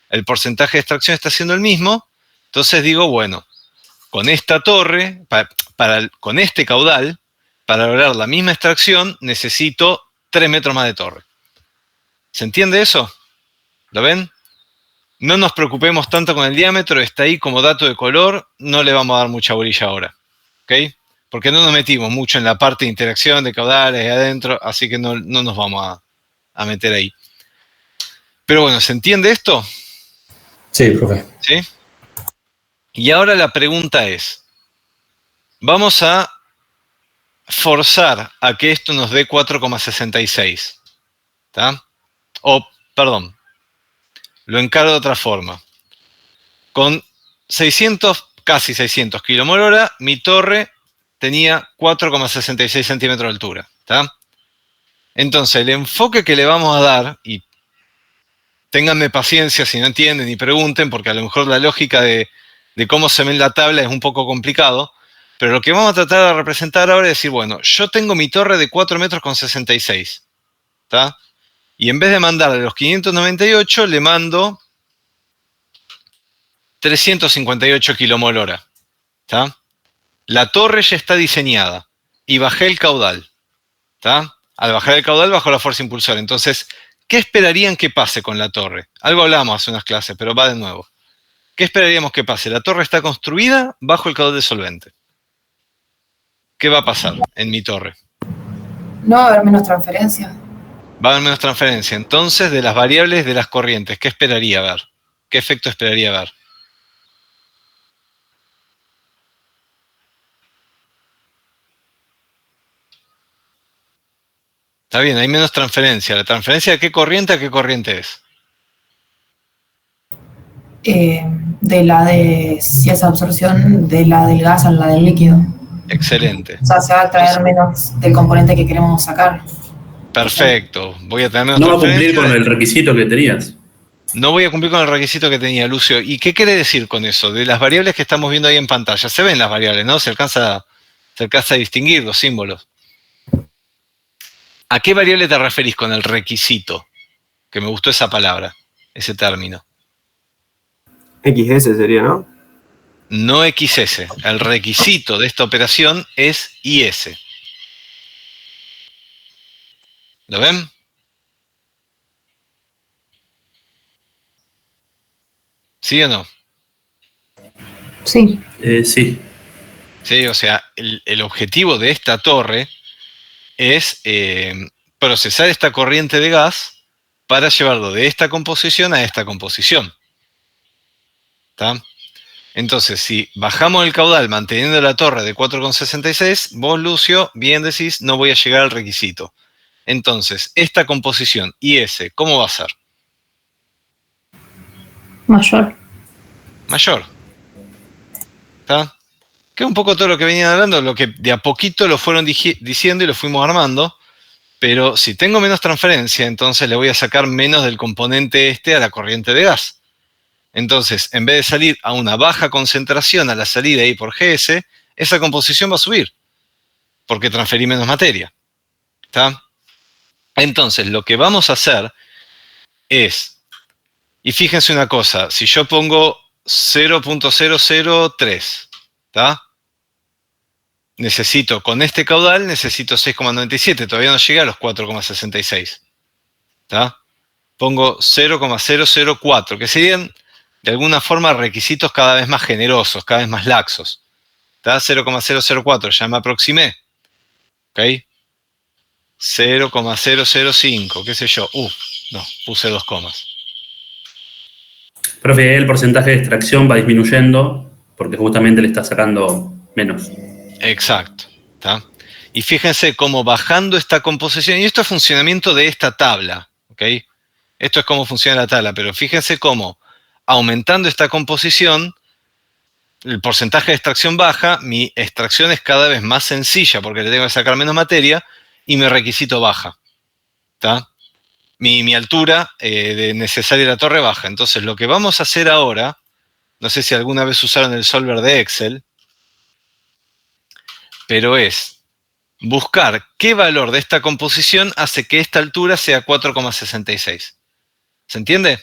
El porcentaje de extracción está siendo el mismo, entonces digo, bueno, con esta torre, con este caudal, para lograr la misma extracción, necesito 3 metros más de torre. ¿Se entiende eso? ¿Lo ven? No nos preocupemos tanto con el diámetro, está ahí como dato de color, no le vamos a dar mucha bolilla ahora. ¿Ok? Porque no nos metimos mucho en la parte de interacción de caudales de adentro, así que no nos vamos a meter ahí. Pero bueno, ¿se entiende esto? Sí, profe. ¿Sí? Y ahora la pregunta es, vamos a forzar a que esto nos dé 4,66. ¿Está? O, perdón, lo encaro de otra forma. Con 600, casi 600 kmol/h, mi torre tenía 4,66 centímetros de altura. ¿Está? Entonces, el enfoque que le vamos a dar, y ténganme paciencia si no entienden y pregunten, porque a lo mejor la lógica de cómo se ve en la tabla es un poco complicado, pero lo que vamos a tratar de representar ahora es decir, bueno, yo tengo mi torre de 4 metros con 66. ¿Está? Y en vez de mandarle los 598, le mando 358 kmol/h. ¿Está? La torre ya está diseñada y bajé el caudal. ¿Está? Al bajar el caudal bajó la fuerza impulsora. Entonces, ¿qué esperarían que pase con la torre? Algo hablamos hace unas clases, pero va de nuevo. ¿Qué esperaríamos que pase? La torre está construida bajo el caudal de solvente. ¿Qué va a pasar en mi torre? No va a haber menos transferencia. Va a haber menos transferencia. Entonces, de las variables de las corrientes, ¿qué esperaría ver? ¿Qué efecto esperaría ver? Está bien, hay menos transferencia. ¿La transferencia de qué corriente a qué corriente es? De la de, si es absorción, de la del gas a la del líquido. Excelente. O sea, se va a traer menos del componente que queremos sacar. Perfecto. Voy a tener menos No va a cumplir transferencia. con el requisito que tenías. No voy a cumplir con el requisito que tenía, Lucio. ¿Y qué quiere decir con eso? De las variables que estamos viendo ahí en pantalla. Se ven las variables, ¿no? Se alcanza a distinguir los símbolos. ¿A qué variable te referís con el requisito? Que me gustó esa palabra, ese término. XS sería, ¿no? No XS. El requisito de esta operación es IS. ¿Lo ven? ¿Sí o no? Sí. Sí. Sí, o sea, el objetivo de esta torre es procesar esta corriente de gas para llevarlo de esta composición a esta composición. ¿Está? Entonces, si bajamos el caudal manteniendo la torre de 4,66, vos, Lucio, bien decís, no voy a llegar al requisito. Entonces, esta composición IS, ¿cómo va a ser? Mayor. Mayor. ¿Está? Que es un poco todo lo que venían hablando, lo que de a poquito lo fueron diciendo y lo fuimos armando, pero si tengo menos transferencia, entonces le voy a sacar menos del componente este a la corriente de gas. Entonces, en vez de salir a una baja concentración a la salida I por GS, esa composición va a subir, porque transferí menos materia. ¿Está? Entonces, lo que vamos a hacer es, y fíjense una cosa, si yo pongo 0.003, ¿está? Necesito, con este caudal, necesito 6,97, todavía no llegué a los 4,66. ¿Está? Pongo 0,004, que serían de alguna forma requisitos cada vez más generosos, cada vez más laxos. ¿Está? 0,004, ya me aproximé. ¿Ok? 0,005, qué sé yo. No, puse 2 comas. Profe, el porcentaje de extracción va disminuyendo porque justamente le está sacando menos. Exacto. ¿Está? Y fíjense cómo bajando esta composición, y esto es funcionamiento de esta tabla, ¿ok? Esto es cómo funciona la tabla, pero fíjense cómo aumentando esta composición, el porcentaje de extracción baja, mi extracción es cada vez más sencilla porque le tengo que sacar menos materia y mi requisito baja. ¿Está? Mi altura necesaria de la torre baja. Entonces lo que vamos a hacer ahora, no sé si alguna vez usaron el solver de Excel, pero es buscar qué valor de esta composición hace que esta altura sea 4,66. ¿Se entiende?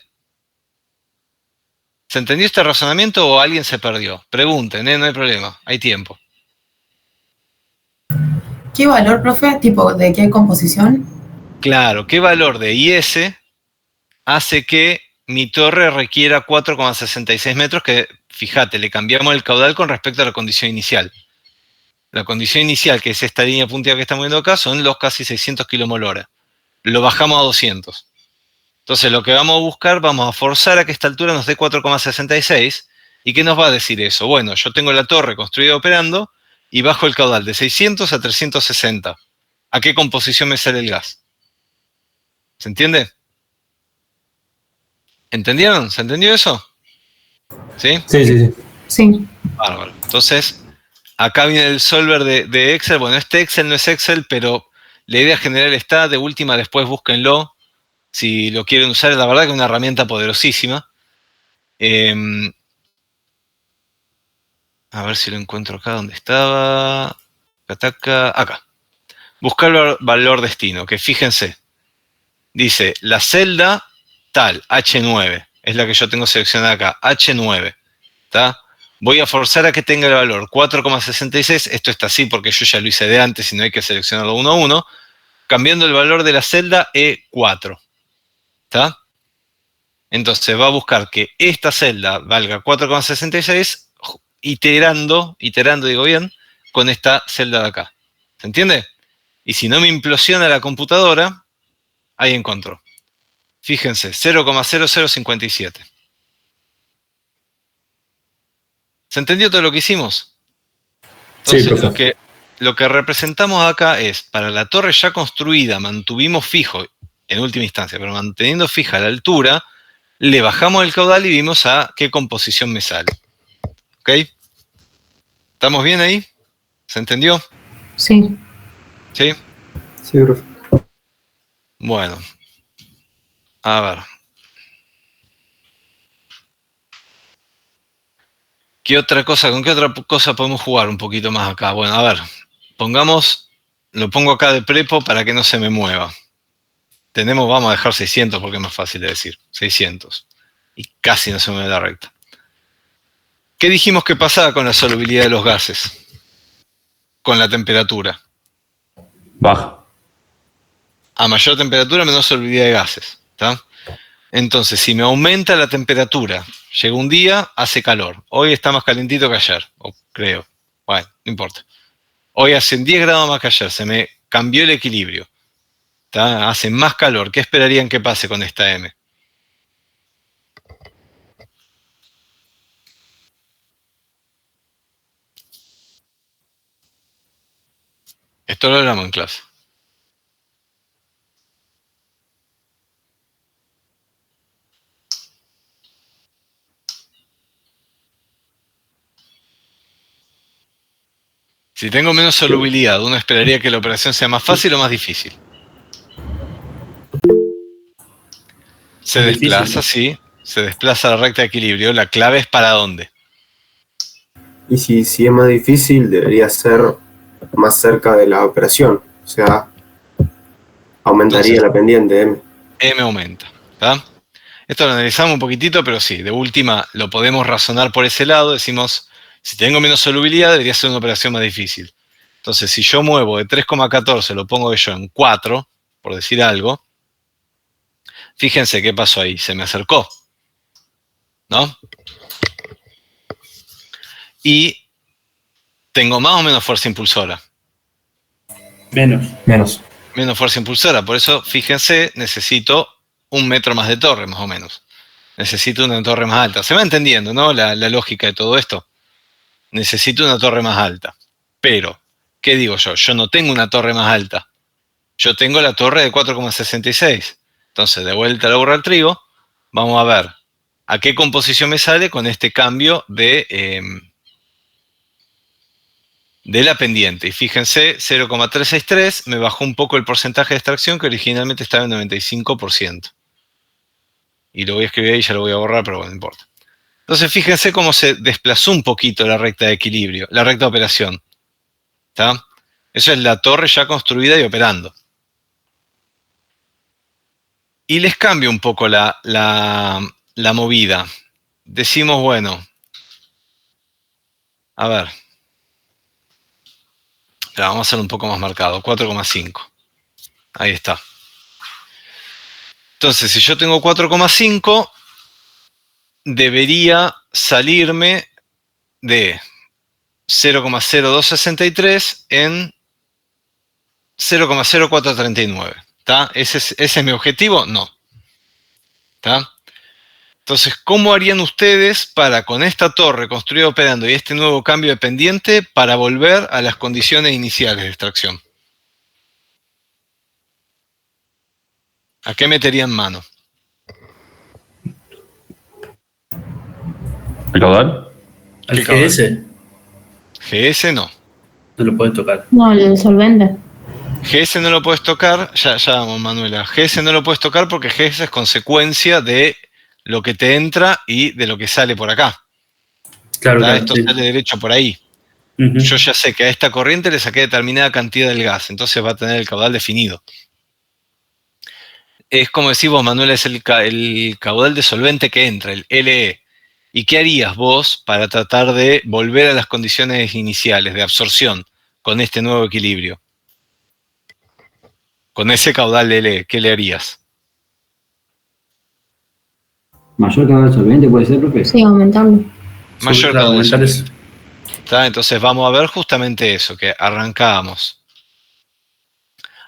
¿Se entendió este razonamiento o alguien se perdió? Pregunten, no hay problema, hay tiempo. ¿Qué valor, profe? ¿Tipo de qué composición? Claro, ¿qué valor de IS hace que mi torre requiera 4,66 metros? Que, fíjate, le cambiamos el caudal con respecto a la condición inicial. La condición inicial, que es esta línea punteada que estamos viendo acá, son los casi 600 kmol/h. Lo bajamos a 200. Entonces lo que vamos a buscar, vamos a forzar a que esta altura nos dé 4,66. ¿Y qué nos va a decir eso? Bueno, yo tengo la torre construida operando y bajo el caudal de 600 a 360. ¿A qué composición me sale el gas? ¿Se entiende? ¿Entendieron? ¿Se entendió eso? ¿Sí? Sí. Bárbaro. Entonces, acá viene el solver de Excel. Bueno, este Excel no es Excel, pero la idea general está. De última, después búsquenlo. Si lo quieren usar, la verdad que es una herramienta poderosísima. A ver si lo encuentro acá donde estaba. Acá. Buscar el valor destino, que fíjense. Dice, la celda tal, H9, es la que yo tengo seleccionada acá, H9. ¿Está? Voy a forzar a que tenga el valor 4,66. Esto está así porque yo ya lo hice de antes y no hay que seleccionarlo uno a uno. Cambiando el valor de la celda E4. ¿Está? Entonces va a buscar que esta celda valga 4,66 iterando, digo bien, con esta celda de acá. ¿Se entiende? Y si no me implosiona la computadora, ahí encontró. Fíjense, 0,0057. ¿Se entendió todo lo que hicimos? Entonces, Sí, lo que representamos acá es, para la torre ya construida, mantuvimos fijo, en última instancia, pero manteniendo fija la altura, le bajamos el caudal y vimos a qué composición me sale. ¿Ok? ¿Estamos bien ahí? ¿Se entendió? Sí. ¿Sí? Sí, profe. Bueno. A ver. ¿Con qué otra cosa podemos jugar un poquito más acá? Bueno, a ver. Lo pongo acá de prepo para que no se me mueva. Vamos a dejar 600 porque es más fácil de decir. 600. Y casi no se mueve la recta. ¿Qué dijimos que pasaba con la solubilidad de los gases? Con la temperatura. Baja. A mayor temperatura, menor solubilidad de gases. ¿Está? Entonces, si me aumenta la temperatura, llega un día, hace calor. Hoy está más calentito que ayer, o creo. Bueno, no importa. Hoy hace 10 grados más que ayer, se me cambió el equilibrio. ¿Está? Hace más calor. ¿Qué esperarían que pase con esta M? Esto lo hablamos en clase. Si tengo menos solubilidad, ¿uno esperaría que la operación sea más fácil o más difícil? Se desplaza, sí. Se desplaza la recta de equilibrio. La clave es para dónde. Y si es más difícil, debería ser más cerca de la operación. O sea, aumentaría la pendiente M. M aumenta. ¿Está? Esto lo analizamos un poquitito, pero sí, de última lo podemos razonar por ese lado. Decimos, si tengo menos solubilidad, debería ser una operación más difícil. Entonces, si yo muevo de 3,14, lo pongo yo en 4, por decir algo, fíjense qué pasó ahí, se me acercó. ¿no? Y tengo más o menos fuerza impulsora. Menos. Menos fuerza impulsora. Por eso, fíjense, necesito 1 metro más de torre, más o menos. Necesito una torre más alta. Se va entendiendo, ¿no? La lógica de todo esto. Necesito una torre más alta. Pero, ¿qué digo yo? Yo no tengo una torre más alta. Yo tengo la torre de 4,66. Entonces, de vuelta a la burra al trigo, vamos a ver a qué composición me sale con este cambio de la pendiente. Y fíjense, 0,363 me bajó un poco el porcentaje de extracción que originalmente estaba en 95%. Y lo voy a escribir ahí, ya lo voy a borrar, pero bueno, no importa. Entonces fíjense cómo se desplazó un poquito la recta de equilibrio, la recta de operación. ¿Está? Eso es la torre ya construida y operando. Y les cambio un poco la movida. Decimos, bueno, a ver. Ya, vamos a hacer un poco más marcado, 4,5. Ahí está. Entonces, si yo tengo 4,5, debería salirme de 0,0263 en 0,0439. ¿Está? ¿Ese es mi objetivo? No. ¿Está? Entonces, ¿cómo harían ustedes para, con esta torre construida operando y este nuevo cambio de pendiente, para volver a las condiciones iniciales de extracción? ¿A qué meterían mano? ¿El caudal? ¿Al GS? GS no. No lo puedes tocar. No, el solvente. GS no lo puedes tocar, ya vamos, Manuela. GS no lo puedes tocar porque GS es consecuencia de lo que te entra y de lo que sale por acá. Claro, Esto sale derecho por ahí. Yo ya sé que a esta corriente le saqué determinada cantidad del gas, entonces va a tener el caudal definido. Es como decís vos, Manuela, es el caudal de solvente que entra, el LE. ¿Y qué harías vos para tratar de volver a las condiciones iniciales de absorción con este nuevo equilibrio? Con ese caudal de LE, ¿qué le harías? ¿Mayor caudal solvente puede ser, profe? Sí, aumentando. Mayor caudal de solvente. Entonces vamos a ver justamente eso, que arrancábamos.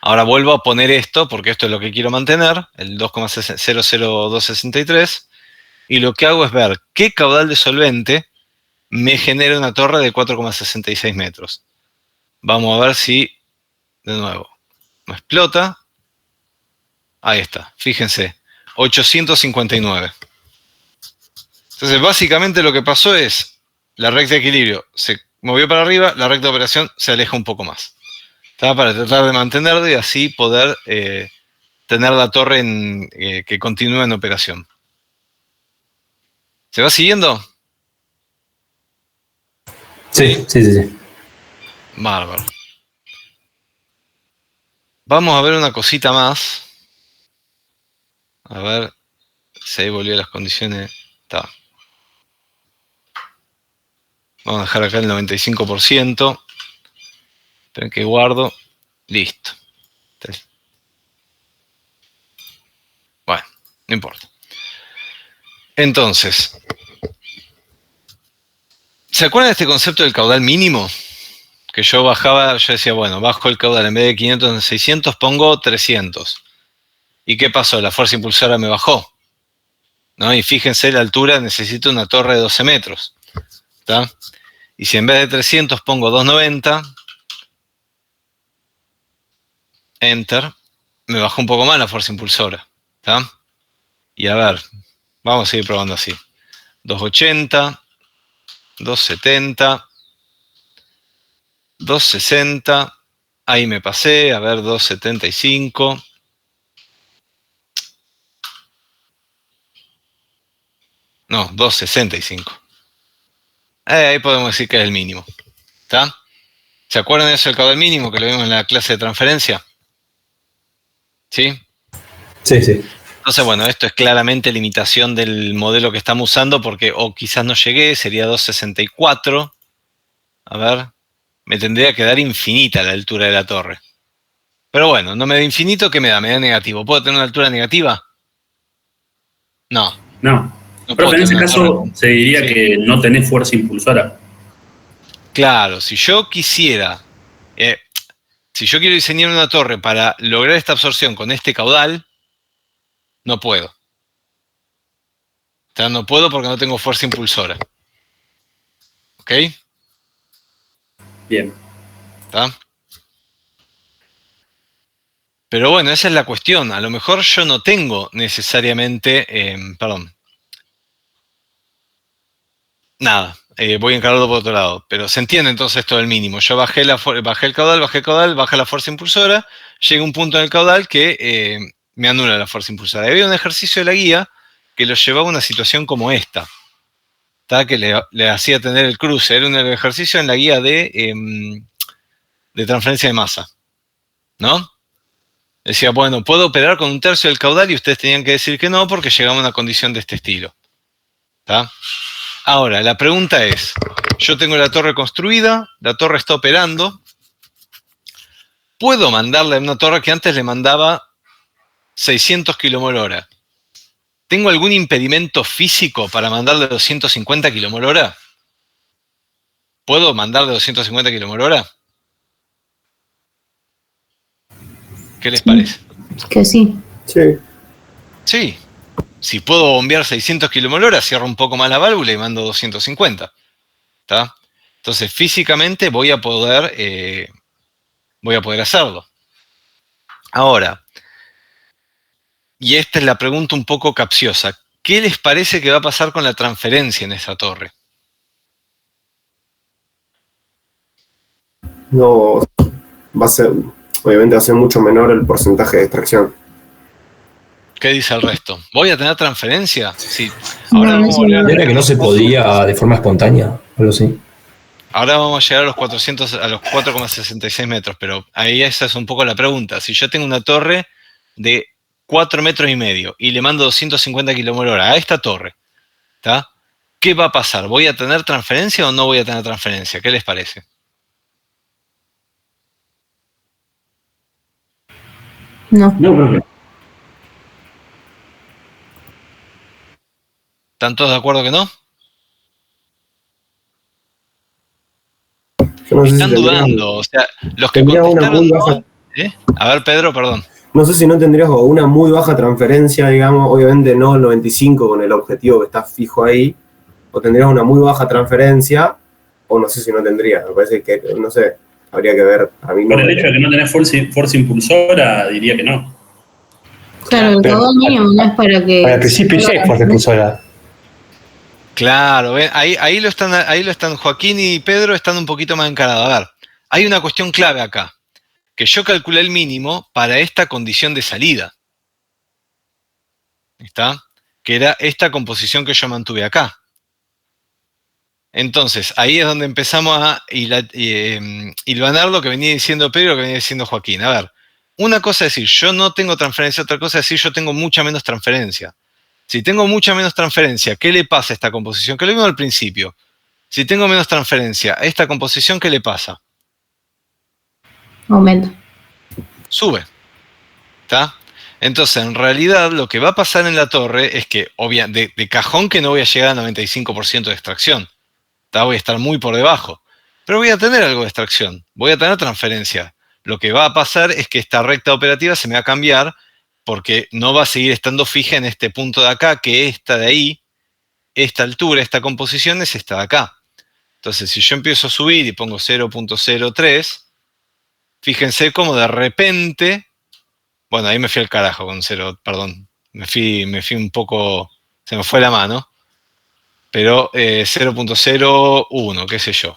Ahora vuelvo a poner esto, porque esto es lo que quiero mantener, el 2,00263, y lo que hago es ver qué caudal de solvente me genera una torre de 4,66 metros. Vamos a ver si, de nuevo, no explota. Ahí está, fíjense, 859. Entonces, básicamente lo que pasó es, la recta de equilibrio se movió para arriba, la recta de operación se aleja un poco más. ¿Está? Para tratar de mantenerlo y así poder tener la torre que continúe en operación. ¿Se va siguiendo? Sí. Bárbaro. Vamos a ver una cosita más. A ver si ahí volvió a las condiciones. Está. Vamos a dejar acá el 95%. Esperen que guardo. Listo. Bueno, no importa. Entonces, ¿se acuerdan de este concepto del caudal mínimo? Que yo bajaba, yo decía, bueno, bajo el caudal, en vez de 500 en 600, pongo 300. ¿Y qué pasó? La fuerza impulsora me bajó, ¿no? Y fíjense la altura, necesito una torre de 12 metros. ¿Está? Y si en vez de 300 pongo 290, Enter, me bajó un poco más la fuerza impulsora. ¿Está? Y a ver, vamos a seguir probando así. 280, 270, 260, ahí me pasé, a ver, 275. No, 265. Ahí podemos decir que es el mínimo. ¿Está? ¿Se acuerdan de eso del caudal mínimo que lo vimos en la clase de transferencia? ¿Sí? Sí. Entonces, bueno, esto es claramente limitación del modelo que estamos usando porque o quizás no llegué, sería 264. A ver, me tendría que dar infinita la altura de la torre. Pero bueno, no me da infinito, ¿qué me da? Me da negativo. ¿Puedo tener una altura negativa? No. No. Profe, en ese caso se diría que no tenés fuerza impulsora. Claro, si yo quisiera, si yo quiero diseñar una torre para lograr esta absorción con este caudal, no puedo. O sea, no puedo porque no tengo fuerza impulsora. ¿Ok? Bien. ¿Está? Pero bueno, esa es la cuestión. A lo mejor yo no tengo necesariamente, nada, voy a encararlo por otro lado. Pero se entiende entonces esto del mínimo. Yo bajé el caudal, baja la fuerza impulsora, llega un punto en el caudal que me anula la fuerza impulsora. Había un ejercicio de la guía que lo llevaba a una situación como esta, que le hacía tener el cruce. Era un ejercicio en la guía de transferencia de masa, ¿no? Decía, bueno, puedo operar con un tercio del caudal y ustedes tenían que decir que no porque llegaba a una condición de este estilo. ¿Está? Ahora, la pregunta es, yo tengo la torre construida, la torre está operando, ¿puedo mandarle a una torre que antes le mandaba 600 kmol/h? ¿Tengo algún impedimento físico para mandarle 250 kmol/h? ¿Puedo mandarle 250 kmol/h? ¿Qué les parece? Que sí. Sí. Sí. Si puedo bombear 600 kmol/h, cierro un poco más la válvula y mando 250. ¿Está? Entonces, físicamente voy a poder hacerlo. Ahora, y esta es la pregunta un poco capciosa, ¿qué les parece que va a pasar con la transferencia en esta torre? No, obviamente va a ser mucho menor el porcentaje de extracción. ¿Qué dice el resto? ¿Voy a tener transferencia? Sí. ¿No era que no se podía de forma espontánea? Algo así. Ahora vamos a llegar a los 4,66 metros, pero ahí esa es un poco la pregunta. Si yo tengo una torre de 4,5 metros y le mando 250 kmol/h a esta torre, ¿está? ¿Qué va a pasar? ¿Voy a tener transferencia o no voy a tener transferencia? ¿Qué les parece? No. No, profe. ¿Están todos de acuerdo que no? Yo no sé Están si dudando, o sea, los que tendría una contestaron muy no, baja. A ver, Pedro, perdón. No sé si no tendrías una muy baja transferencia, digamos, obviamente no el 95 con el objetivo que está fijo ahí, o tendrías una muy baja transferencia, o no sé si no tendrías. Me parece que, no sé, habría que ver. A mí Por no el me- hecho de que no tenés fuerza impulsora, diría que no. Claro, el caudal mínimo no es para que... Al principio sí hay fuerza impulsora. Claro, ¿ven? Ahí lo están, Joaquín y Pedro están un poquito más encarados. A ver, hay una cuestión clave acá, que yo calculé el mínimo para esta condición de salida. ¿Está? Que era esta composición que yo mantuve acá. Entonces, ahí es donde empezamos a hilvanar lo que venía diciendo Pedro y lo que venía diciendo Joaquín. A ver, una cosa es decir, yo no tengo transferencia, otra cosa es decir, yo tengo mucha menos transferencia. Si tengo mucha menos transferencia, ¿qué le pasa a esta composición? Que lo vimos al principio. Si tengo menos transferencia, ¿a esta composición qué le pasa? Aumenta. Sube. ¿Está? Entonces, en realidad, lo que va a pasar en la torre es que, de cajón que no voy a llegar a 95% de extracción. ¿Está? Voy a estar muy por debajo. Pero voy a tener algo de extracción. Voy a tener transferencia. Lo que va a pasar es que esta recta operativa se me va a cambiar porque no va a seguir estando fija en este punto de acá, que esta de ahí, esta altura, esta composición es esta de acá. Entonces, si yo empiezo a subir y pongo 0.03, fíjense cómo de repente, bueno, ahí me fui al carajo con 0, perdón, me fui un poco, se me fue la mano, pero 0.01, qué sé yo.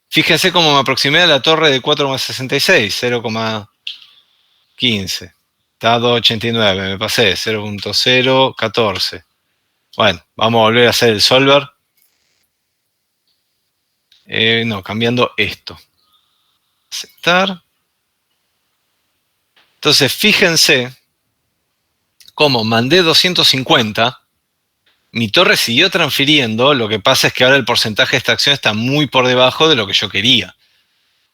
Fíjense cómo me aproximé a la torre de 4,66, 0,15. Está 2,89, me pasé, 0.014. Bueno, vamos a volver a hacer el solver. No, cambiando esto. Aceptar. Entonces, fíjense cómo mandé 250, mi torre siguió transfiriendo, lo que pasa es que ahora el porcentaje de extracción está muy por debajo de lo que yo quería.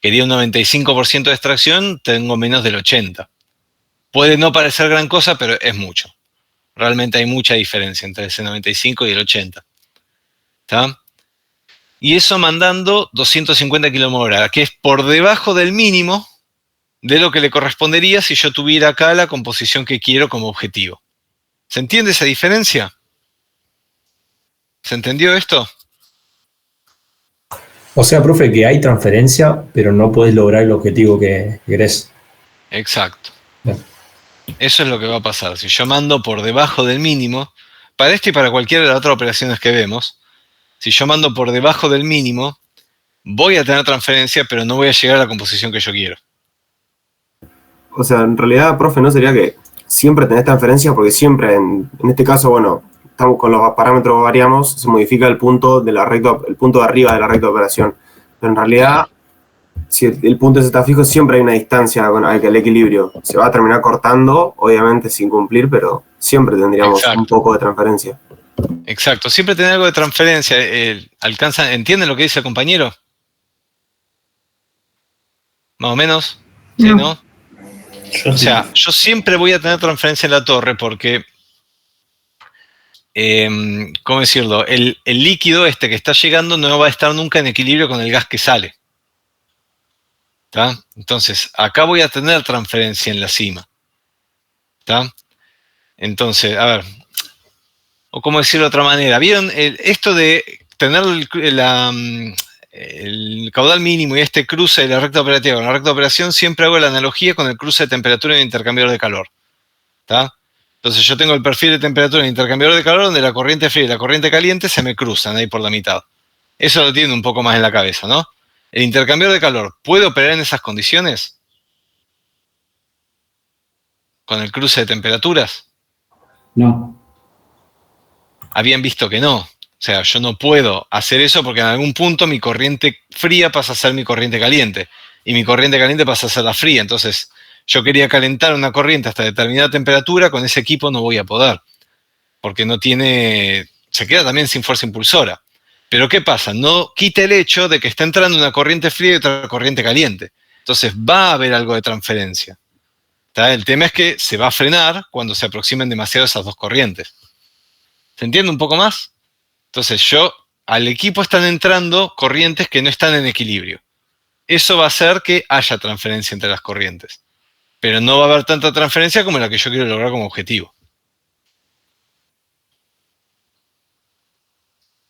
Quería un 95% de extracción, tengo menos del 80%. Puede no parecer gran cosa, pero es mucho. Realmente hay mucha diferencia entre el C95 y el 80. ¿Está? Y eso mandando 250 km/h, que es por debajo del mínimo de lo que le correspondería si yo tuviera acá la composición que quiero como objetivo. ¿Se entiende esa diferencia? ¿Se entendió esto? O sea, profe, que hay transferencia, pero no podés lograr el objetivo que querés. Exacto. Bien. Eso es lo que va a pasar. Si yo mando por debajo del mínimo, para esto y para cualquiera de las otras operaciones que vemos, si yo mando por debajo del mínimo, voy a tener transferencia, pero no voy a llegar a la composición que yo quiero. O sea, en realidad, profe, ¿no sería que siempre tenés transferencia? Porque siempre, en este caso, bueno, estamos con los parámetros variamos, se modifica el punto de el punto de arriba de la recta de operación. Pero en realidad, si el punto está fijo, siempre hay una distancia con el equilibrio. Se va a terminar cortando, obviamente sin cumplir, pero siempre tendríamos un poco de transferencia. Exacto, siempre tener algo de transferencia. ¿Entienden lo que dice el compañero? Más o menos, ¿sí, no? O sea, yo siempre voy a tener transferencia en la torre porque, ¿cómo decirlo? El líquido que está llegando no va a estar nunca en equilibrio con el gas que sale. ¿Está? Entonces, acá voy a tener transferencia en la cima. ¿Está? Entonces, a ver, o cómo decirlo de otra manera. ¿Vieron esto de tener el caudal mínimo y este cruce de la recta operativa con la recta de operación? Siempre hago la analogía con el cruce de temperatura en el intercambiador de calor. ¿Está? Entonces yo tengo el perfil de temperatura en el intercambiador de calor donde la corriente fría y la corriente caliente se me cruzan ahí por la mitad. Eso lo tiene un poco más en la cabeza, ¿no? ¿El intercambiador de calor puede operar en esas condiciones? ¿Con el cruce de temperaturas? No. Habían visto que no. O sea, yo no puedo hacer eso porque en algún punto mi corriente fría pasa a ser mi corriente caliente. Y mi corriente caliente pasa a ser la fría. Entonces, yo quería calentar una corriente hasta determinada temperatura, con ese equipo no voy a poder. Porque no tiene... Se queda también sin fuerza impulsora. Pero ¿qué pasa? No quita el hecho de que está entrando una corriente fría y otra corriente caliente. Entonces va a haber algo de transferencia. ¿Está? El tema es que se va a frenar cuando se aproximen demasiado esas dos corrientes. ¿Se entiende un poco más? Entonces al equipo están entrando corrientes que no están en equilibrio. Eso va a hacer que haya transferencia entre las corrientes. Pero no va a haber tanta transferencia como la que yo quiero lograr como objetivo.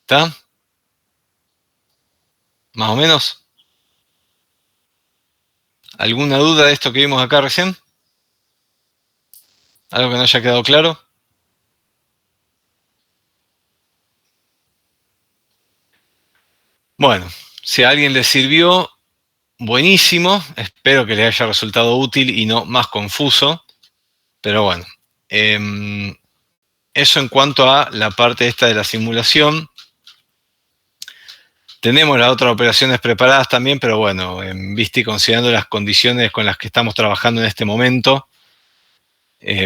¿Está? ¿Más o menos? ¿Alguna duda de esto que vimos acá recién? ¿Algo que no haya quedado claro? Bueno, si a alguien le sirvió, buenísimo. Espero que le haya resultado útil y no más confuso. Pero bueno, eso en cuanto a la parte esta de la simulación. Tenemos las otras operaciones preparadas también, pero bueno, en vista y considerando las condiciones con las que estamos trabajando en este momento,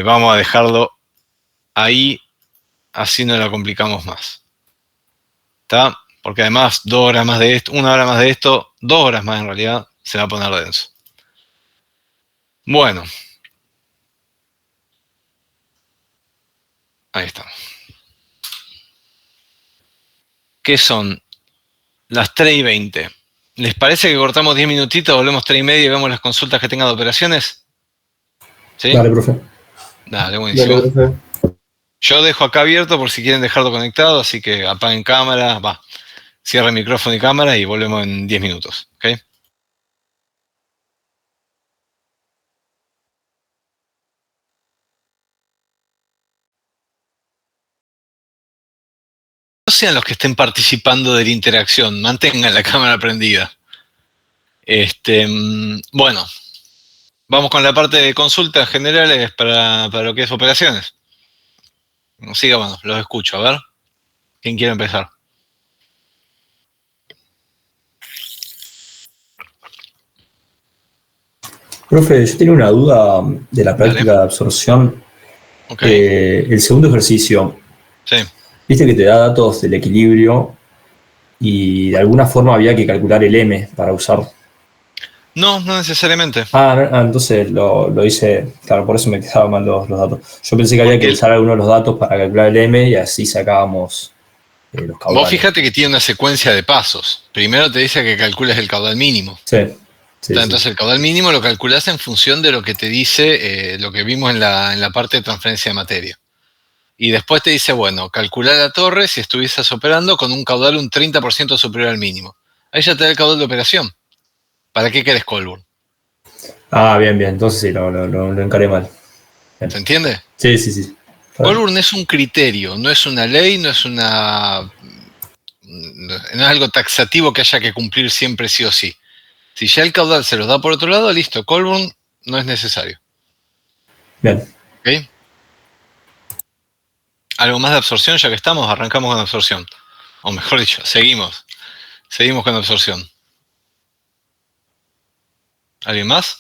vamos a dejarlo ahí, así no la complicamos más. ¿Está? Porque además 2 horas más de esto, 1 hora más de esto, 2 horas más en realidad, se va a poner denso. Bueno. Ahí estamos. ¿Qué son? Las 3:20. ¿Les parece que cortamos 10 minutitos, volvemos 3:30 y vemos las consultas que tengan de operaciones? ¿Sí? Dale, profe. Dale, buenísimo. Dale, profe. Yo dejo acá abierto por si quieren dejarlo conectado, así que apaguen cámara, cierren micrófono y cámara y volvemos en 10 minutos. ¿Ok? No sean los que estén participando de la interacción, mantengan la cámara prendida. Bueno, vamos con la parte de consultas generales para lo que es operaciones. Sigamos, los escucho. A ver, ¿quién quiere empezar? Profe, yo tenía una duda de la práctica de absorción. Okay. El segundo ejercicio. Sí. Viste que te da datos del equilibrio y de alguna forma había que calcular el M para usar. No, no necesariamente. Entonces lo hice, claro, por eso me quedaban mal los datos. Yo pensé que había que usar algunos de los datos para calcular el M y así sacábamos los caudales. Vos fíjate que tiene una secuencia de pasos. Primero te dice que calcules el caudal mínimo. Sí. Entonces el caudal mínimo lo calculás en función de lo que te dice lo que vimos en la parte de transferencia de materia. Y después te dice, bueno, calcular la torre si estuvieses operando con un caudal un 30% superior al mínimo. Ahí ya te da el caudal de operación. ¿Para qué querés Colburn? Bien. Entonces sí, lo encaré mal. Bien. ¿Se entiende? Sí. Colburn es un criterio, no es una ley, no es algo taxativo que haya que cumplir siempre sí o sí. Si ya el caudal se los da por otro lado, listo, Colburn no es necesario. Bien. ¿Ok? ¿Algo más de absorción? Ya que estamos, arrancamos con absorción. O mejor dicho, seguimos con absorción. ¿Alguien más?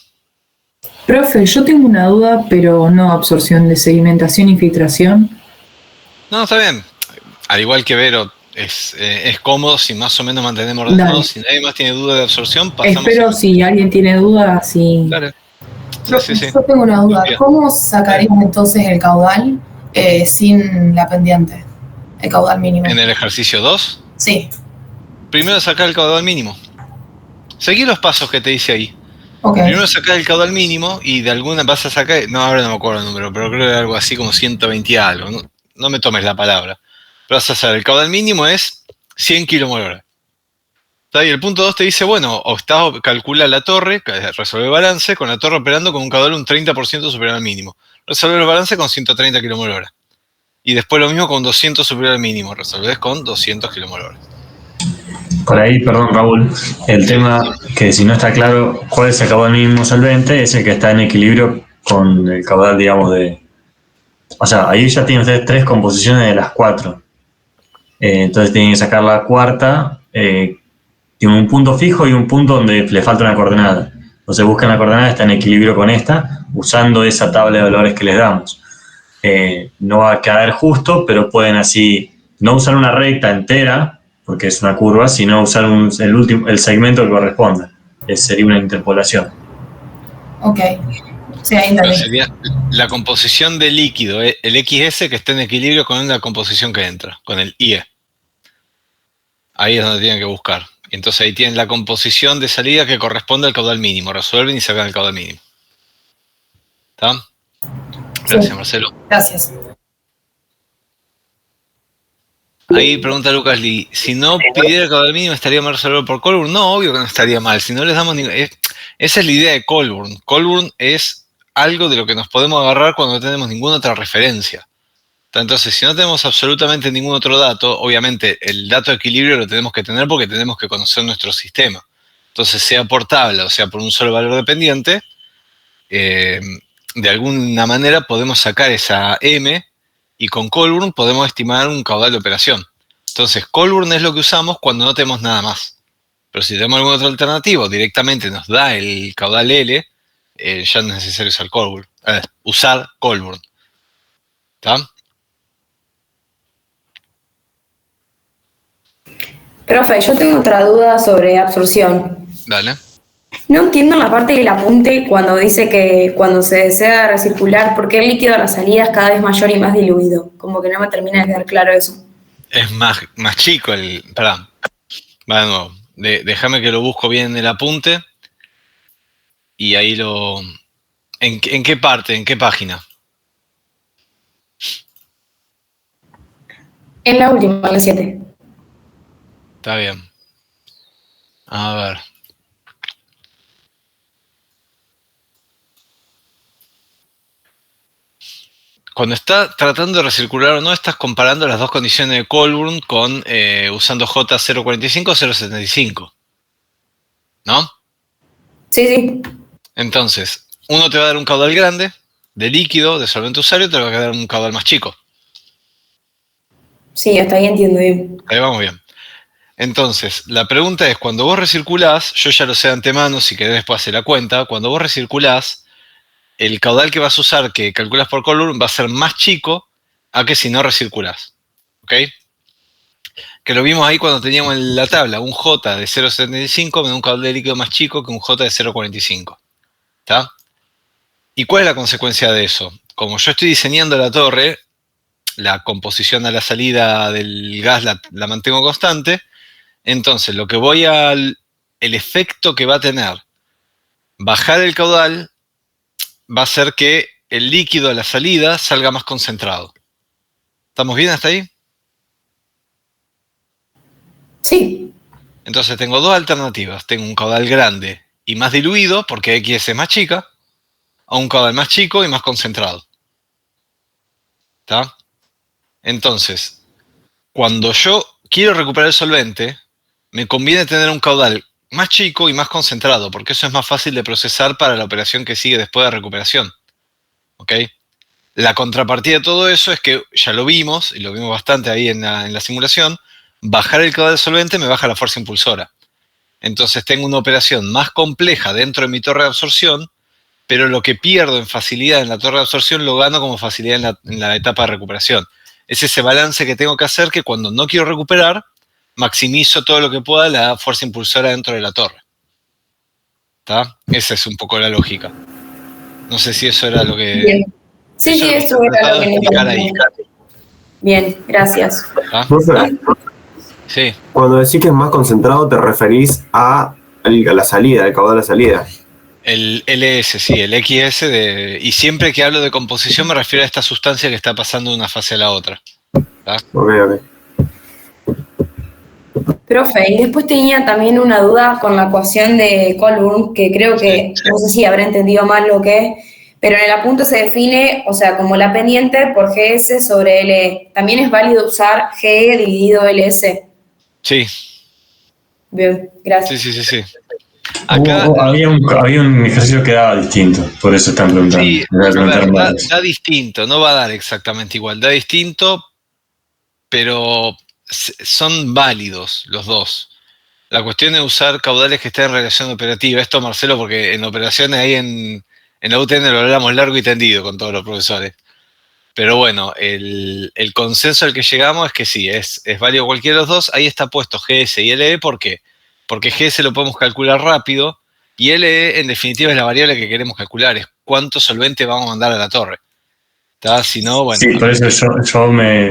Profe, yo tengo una duda, pero no absorción, de sedimentación y filtración. No, está bien. Al igual que Vero, es cómodo si más o menos mantenemos ordenado. Dale. Si nadie más tiene duda de absorción, pasamos. Espero si alguien tiene dudas, si... Claro. Sí. Yo tengo una duda. ¿Cómo sacaríamos entonces el caudal sin la pendiente? El caudal mínimo. ¿En el ejercicio 2? Sí. Primero sacar el caudal mínimo. Seguí los pasos que te dice ahí. Okay. Primero sacar el caudal mínimo y de alguna vas a sacar, no, ahora no me acuerdo el número, pero creo que algo así como 120 algo. No me tomes la palabra. Pero vas a hacer, el caudal mínimo es 100 kmol. Y el punto 2 te dice, bueno, calcula la torre, resuelve el balance, con la torre operando con un caudal un 30% superior al mínimo. Resuelve el balance con 130 kmol. Y después lo mismo con 200 superior al mínimo, resolvés con 200 kmol. Por ahí, perdón Raúl, el tema que si no está claro cuál es el caudal mínimo solvente es el que está en equilibrio con el caudal, digamos, o sea, ahí ya tienen ustedes 3 composiciones de las 4. Entonces tienen que sacar la cuarta, tiene un punto fijo y un punto donde le falta una coordenada. Entonces buscan la coordenada, está en equilibrio con esta, usando esa tabla de valores que les damos. No va a caer justo, pero pueden así no usar una recta entera, porque es una curva, sino usar el segmento que corresponda. Sería una interpolación. Ok. Sí, ahí está bien. Sería la composición del líquido, el XS que esté en equilibrio con la composición que entra, con el IE. Ahí es donde tienen que buscar. Entonces ahí tienen la composición de salida que corresponde al caudal mínimo. Resuelven y sacan el caudal mínimo. ¿Está? Gracias, sí. Marcelo. Gracias. Ahí pregunta Lucas Lee, si no pidiera el caudal mínimo, ¿estaría mal resolverlo por Colburn? No, obvio que no estaría mal. Si no les damos esa es la idea de Colburn. Colburn es algo de lo que nos podemos agarrar cuando no tenemos ninguna otra referencia. Entonces, si no tenemos absolutamente ningún otro dato, obviamente el dato de equilibrio lo tenemos que tener porque tenemos que conocer nuestro sistema. Entonces, sea por tabla o sea por un solo valor dependiente, de alguna manera podemos sacar esa M y con Colburn podemos estimar un caudal de operación. Entonces, Colburn es lo que usamos cuando no tenemos nada más. Pero si tenemos algún otro alternativo, directamente nos da el caudal L, ya no es necesario usar Colburn. Usar Colburn. ¿Está? Profe, yo tengo otra duda sobre absorción. Dale. No entiendo la parte del apunte cuando dice que cuando se desea recircular, ¿por qué el líquido a la salida es cada vez mayor y más diluido? Como que no me termina de quedar claro eso. Es más chico el... Perdón. Va de nuevo. Déjame que lo busco bien en el apunte. Y ahí lo... ¿En qué parte? ¿En qué página? En la última, en la 7. Está bien. A ver. Cuando está tratando de recircular o no, estás comparando las dos condiciones de Colburn con usando J045 o 075. ¿No? Sí. Entonces, uno te va a dar un caudal grande de líquido, de solvente usuario, te va a dar un caudal más chico. Sí, hasta ahí entiendo bien. Ahí vamos bien. Entonces, la pregunta es, cuando vos recirculás, yo ya lo sé de antemano, si querés después hacer la cuenta, cuando vos recirculás, el caudal que vas a usar, que calculas por Colburn, va a ser más chico a que si no recirculás. ¿Ok? que lo vimos ahí cuando teníamos en la tabla, un J de 0,75 me da un caudal de líquido más chico que un J de 0,45. ¿Está? ¿Y cuál es la consecuencia de eso? Como yo estoy diseñando la torre, la composición a la salida del gas la mantengo constante, entonces lo que el efecto que va a tener bajar el caudal va a hacer que el líquido a la salida salga más concentrado. ¿Estamos bien hasta ahí? Sí. Entonces tengo dos alternativas. Tengo un caudal grande y más diluido, porque X es más chica, o un caudal más chico y más concentrado. ¿Está? Entonces, cuando yo quiero recuperar el solvente, me conviene tener un caudal más chico y más concentrado, porque eso es más fácil de procesar para la operación que sigue después de recuperación. ¿Ok? La contrapartida de todo eso es que, ya lo vimos, y lo vimos bastante ahí en la simulación, bajar el caudal del solvente me baja la fuerza impulsora. Entonces tengo una operación más compleja dentro de mi torre de absorción, pero lo que pierdo en facilidad en la torre de absorción lo gano como facilidad en la etapa de recuperación. Es ese balance que tengo que hacer, que cuando no quiero recuperar, maximizo todo lo que pueda la fuerza impulsora dentro de la torre. ¿Está? Esa es un poco la lógica. No sé si eso era lo que... Bien. Sí, eso era lo que explicar ahí. Bien, gracias. ¿Ah? Profe, sí. Cuando decís que es más concentrado, te referís a la salida, el caudal de la salida. El LS, sí, el XS y siempre que hablo de composición me refiero a esta sustancia que está pasando de una fase a la otra. ¿Tá? Ok. Profe, y después tenía también una duda con la ecuación de Colburn, que creo que, no sé si habré entendido mal lo que es, pero en el apunte se define, o sea, como la pendiente por GS sobre LE. ¿También es válido usar GE dividido LS? Sí. Bien, gracias. Sí. Acá, había un ejercicio que daba distinto, por eso están preguntando. sí, da distinto, no va a dar exactamente igual, da distinto, pero son válidos los dos. La cuestión es usar caudales que estén en relación operativa. Esto, Marcelo, porque en operaciones ahí en la UTN lo hablamos largo y tendido con todos los profesores. Pero bueno, el consenso al que llegamos es que sí, es válido cualquiera de los dos. Ahí está puesto GS y LE, ¿por qué? Porque GS lo podemos calcular rápido y LE en definitiva es la variable que queremos calcular, es cuánto solvente vamos a mandar a la torre. ¿Está? Si no, bueno. Sí, por eso yo me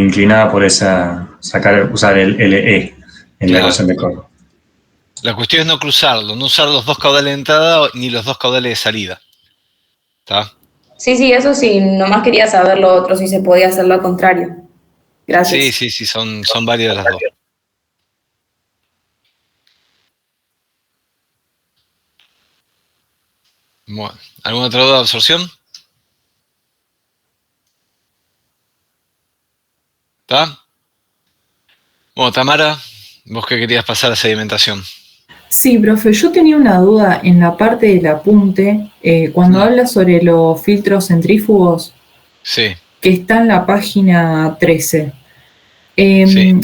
inclinaba por usar el LE en la ecuación de Colburn. La cuestión es no cruzarlo, no usar los dos caudales de entrada ni los dos caudales de salida. ¿Está? Sí, eso sí, nomás quería saber lo otro, si se podía hacer lo contrario. Gracias. Sí, son válidas las dos. Bueno, ¿alguna otra duda de absorción? ¿Está? Bueno, Tamara, ¿vos qué querías pasar a sedimentación? Sí, profe, yo tenía una duda en la parte del apunte, cuando habla sobre los filtros centrífugos, sí, que está en la página 13.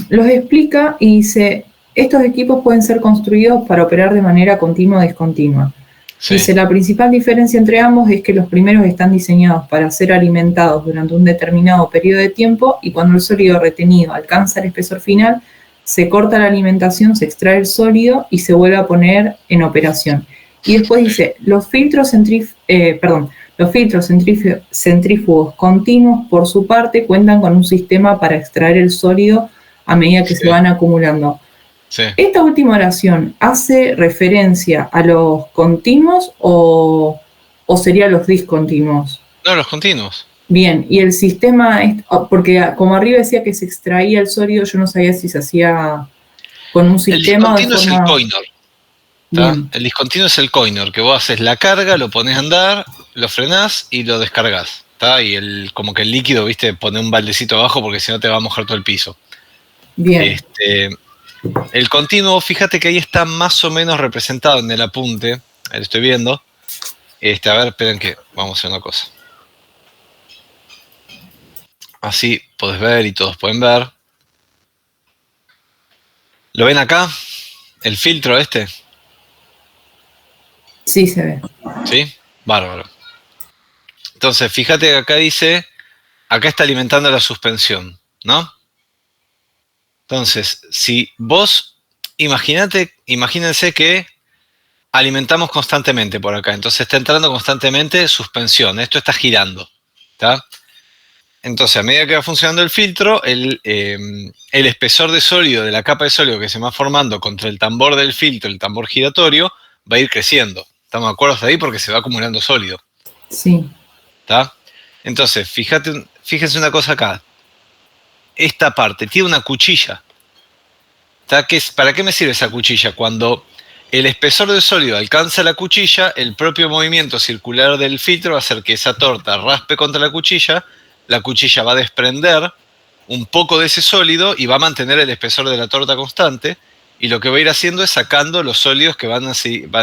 Los explica y dice, estos equipos pueden ser construidos para operar de manera continua o discontinua. sí. Dice, la principal diferencia entre ambos es que los primeros están diseñados para ser alimentados durante un determinado periodo de tiempo y cuando el sólido retenido alcanza el espesor final, se corta la alimentación, se extrae el sólido y se vuelve a poner en operación. Y después dice, los filtros centrífugos continuos, por su parte, cuentan con un sistema para extraer el sólido a medida que se van acumulando. Sí. ¿Esta última oración hace referencia a los continuos o serían los discontinuos? No, los continuos. Bien, y el sistema, porque como arriba decía que se extraía el sólido, yo no sabía si se hacía con un sistema o de discontinuo forma... es el coinor. El discontinuo es el coinor, que vos haces la carga, lo pones a andar, lo frenás y lo descargas. ¿Tá? Y como que el líquido, viste, pone un baldecito abajo porque si no te va a mojar todo el piso. Bien. El continuo, fíjate que ahí está más o menos representado en el apunte. Ahí lo estoy viendo. A ver, esperen que vamos a hacer una cosa. Así podés ver y todos pueden ver. ¿Lo ven acá? ¿El filtro este? Sí, se ve. ¿Sí? Bárbaro. Entonces, fíjate que acá dice, acá está alimentando la suspensión, ¿no? Entonces, si vos, imagínense que alimentamos constantemente por acá, entonces está entrando constantemente suspensión, esto está girando, ¿está? Entonces, a medida que va funcionando el filtro, el espesor de sólido de la capa de sólido que se va formando contra el tambor del filtro, el tambor giratorio, va a ir creciendo. ¿Estamos de acuerdo hasta ahí? Porque se va acumulando sólido. Sí. ¿Está? Entonces, fíjense una cosa acá. Esta parte tiene una cuchilla. ¿Está? ¿Para qué me sirve esa cuchilla? Cuando el espesor del sólido alcanza la cuchilla, el propio movimiento circular del filtro va a hacer que esa torta raspe contra la cuchilla va a desprender un poco de ese sólido y va a mantener el espesor de la torta constante, y lo que va a ir haciendo es sacando los sólidos que van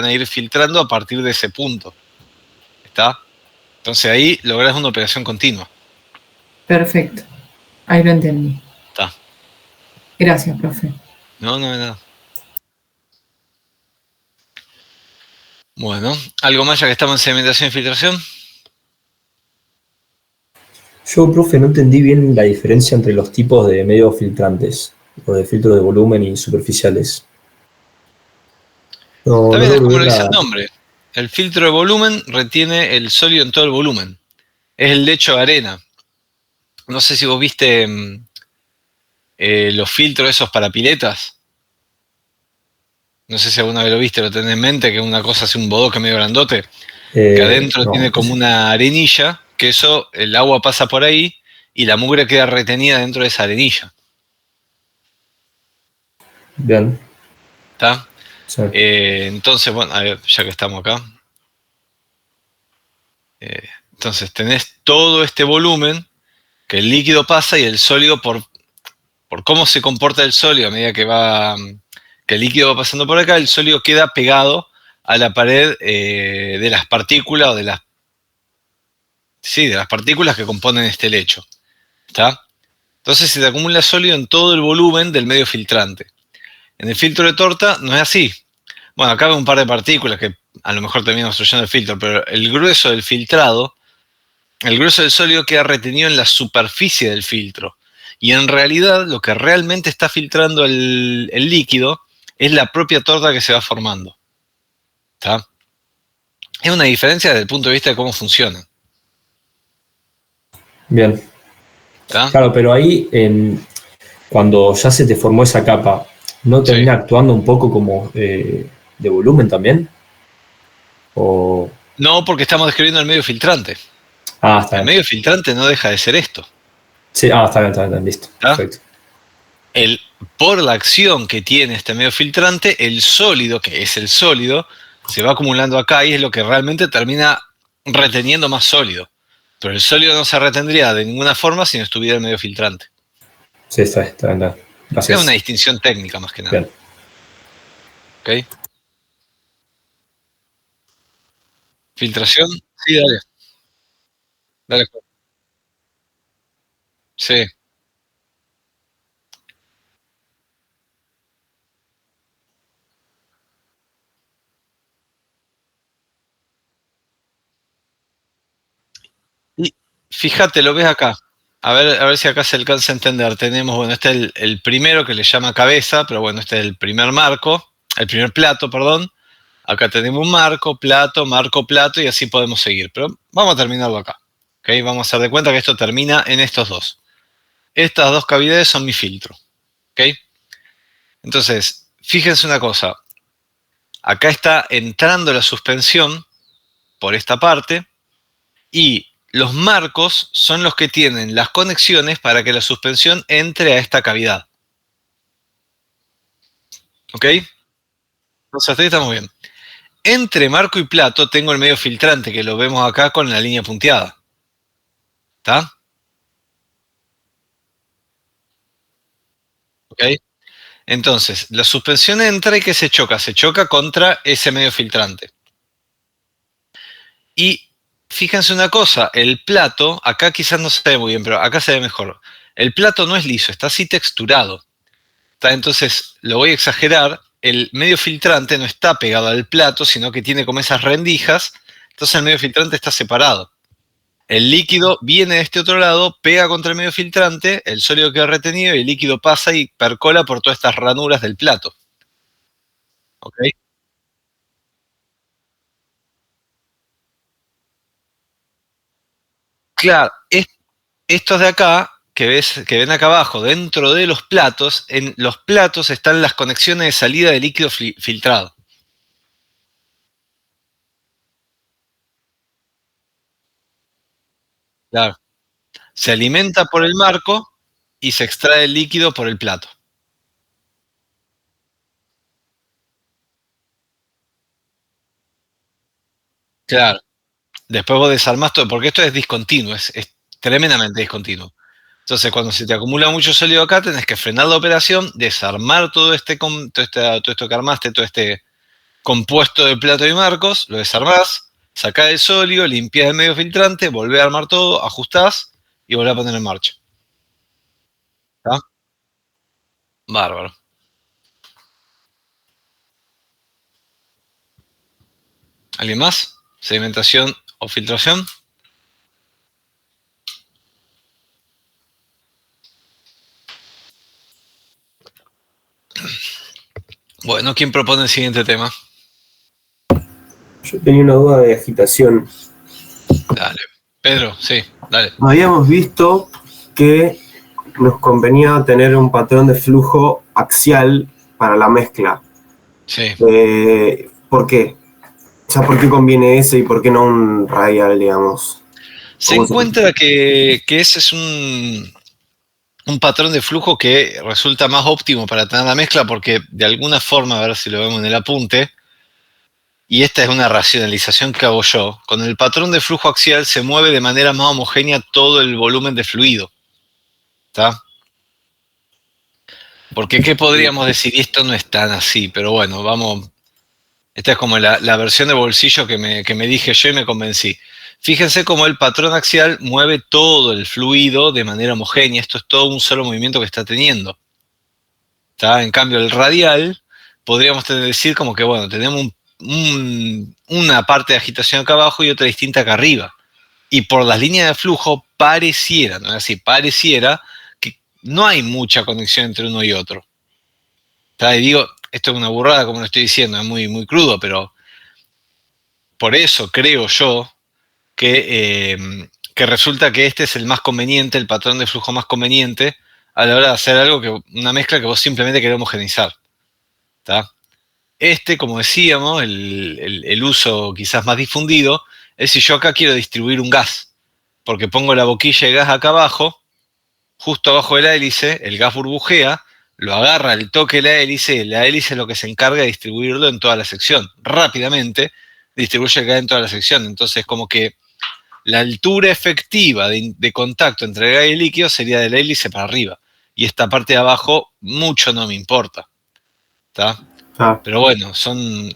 a ir filtrando a partir de ese punto. ¿Está? Entonces ahí lográs una operación continua. Perfecto. Ahí lo entendí. Está. Gracias, profe. No, de nada. Bueno, ¿algo más ya que estamos en sedimentación y filtración? Yo, profe, no entendí bien la diferencia entre los tipos de medios filtrantes, los de filtros de volumen y superficiales. Está bien, es como lo dice el nombre. El filtro de volumen retiene el sólido en todo el volumen. Es el lecho de arena. No sé si vos viste los filtros esos para piletas. No sé si alguna vez lo viste, lo tenés en mente, que es una cosa así, un bodoque medio grandote, que adentro tiene como una arenilla, que eso, el agua pasa por ahí y la mugre queda retenida dentro de esa arenilla. Bien. ¿Está? Sí. Entonces, bueno, a ver, ya que estamos acá. Entonces tenés todo este volumen que el líquido pasa, y el sólido, por cómo se comporta el sólido a medida que el líquido va pasando por acá, el sólido queda pegado a la pared de las partículas o de las partículas que componen este lecho. ¿Está? Entonces se te acumula sólido en todo el volumen del medio filtrante. En el filtro de torta no es así. Bueno, acá hay un par de partículas que a lo mejor terminan obstruyendo el filtro, pero el grueso del filtrado, el grueso del sólido queda retenido en la superficie del filtro. Y en realidad lo que realmente está filtrando el líquido es la propia torta que se va formando. ¿Está? Es una diferencia desde el punto de vista de cómo funciona. Bien. ¿Está? Claro, pero ahí, cuando ya se te formó esa capa, ¿no termina actuando un poco como de volumen también? ¿O... No, porque estamos describiendo el medio filtrante. Ah, está bien. El medio filtrante no deja de ser esto. Sí, está bien, listo. ¿Está? Perfecto. Por la acción que tiene este medio filtrante, el sólido, que es el sólido, se va acumulando acá y es lo que realmente termina reteniendo más sólido. Pero el sólido no se retendría de ninguna forma si no estuviera el medio filtrante. Sí, está bien. Gracias. Es una distinción técnica más que nada. Bien. ¿Ok? ¿Filtración? Sí, dale. Dale. Sí. Y fíjate, lo ves acá. A ver si acá se alcanza a entender. Tenemos, bueno, este es el primero que le llama cabeza, pero bueno, este es el primer marco, el primer plato, perdón. Acá tenemos un marco, plato, y así podemos seguir. Pero vamos a terminarlo acá. ¿Okay? Vamos a hacer de cuenta que esto termina en estos dos. Estas dos cavidades son mi filtro. ¿Okay? Entonces, fíjense una cosa. Acá está entrando la suspensión por esta parte y los marcos son los que tienen las conexiones para que la suspensión entre a esta cavidad. ¿Ok? Entonces hasta ahí estamos bien. Entre marco y plato tengo el medio filtrante, que lo vemos acá con la línea punteada. ¿Está? ¿Ok? Entonces, la suspensión entra y ¿qué se choca? Se choca contra ese medio filtrante. Y fíjense una cosa, el plato, acá quizás no se ve muy bien, pero acá se ve mejor. El plato no es liso, está así texturado. ¿Está? Entonces, lo voy a exagerar, el medio filtrante no está pegado al plato, sino que tiene como esas rendijas, entonces el medio filtrante está separado. El líquido viene de este otro lado, pega contra el medio filtrante, el sólido queda retenido y el líquido pasa y percola por todas estas ranuras del plato. ¿Ok? Claro, estos de acá, que ven acá abajo, dentro de los platos, en los platos están las conexiones de salida de líquido filtrado. Claro. Se alimenta por el marco y se extrae el líquido por el plato. Claro. Después vos desarmás todo, porque esto es discontinuo, es tremendamente discontinuo. Entonces, cuando se te acumula mucho sólido acá, tenés que frenar la operación, desarmar todo esto que armaste, todo este compuesto de plato y marcos, lo desarmás, sacás el sólido, limpiás el medio filtrante, volvés a armar todo, ajustás y volvés a poner en marcha. ¿Está? Bárbaro. ¿Alguien más? ¿Sedimentación o filtración? Bueno, ¿quién propone el siguiente tema? Yo tenía una duda de agitación. Dale. Pedro, sí, dale. Habíamos visto que nos convenía tener un patrón de flujo axial para la mezcla. Sí. ¿Por qué? O sea, ¿por qué conviene ese y por qué no un radial, digamos? Se encuentra que ese es un patrón de flujo que resulta más óptimo para tener la mezcla porque de alguna forma, a ver si lo vemos en el apunte, y esta es una racionalización que hago yo, con el patrón de flujo axial se mueve de manera más homogénea todo el volumen de fluido. ¿Está? Porque ¿qué podríamos decir? Y esto no es tan así, pero bueno, vamos. Esta es como la versión de bolsillo que me dije yo y me convencí. Fíjense cómo el patrón axial mueve todo el fluido de manera homogénea. Esto es todo un solo movimiento que está teniendo. ¿Está? En cambio, el radial, podríamos decir como que, bueno, tenemos una parte de agitación acá abajo y otra distinta acá arriba. Y por las líneas de flujo pareciera, ¿no es así? Pareciera que no hay mucha conexión entre uno y otro. ¿Está? Y digo, esto es una burrada como lo estoy diciendo, es muy, muy crudo, pero por eso creo yo que resulta que este es el más conveniente, el patrón de flujo más conveniente a la hora de hacer una mezcla que vos simplemente querés homogeneizar. ¿Está? Este, como decíamos, el uso quizás más difundido, es si yo acá quiero distribuir un gas, porque pongo la boquilla de gas acá abajo, justo abajo de la hélice, el gas burbujea, lo agarra el toque de la hélice es lo que se encarga de distribuirlo en toda la sección. Rápidamente distribuye el gas en toda la sección. Entonces, como que la altura efectiva de contacto entre el gas y el líquido sería de la hélice para arriba. Y esta parte de abajo, mucho no me importa. ¿Está? Pero bueno,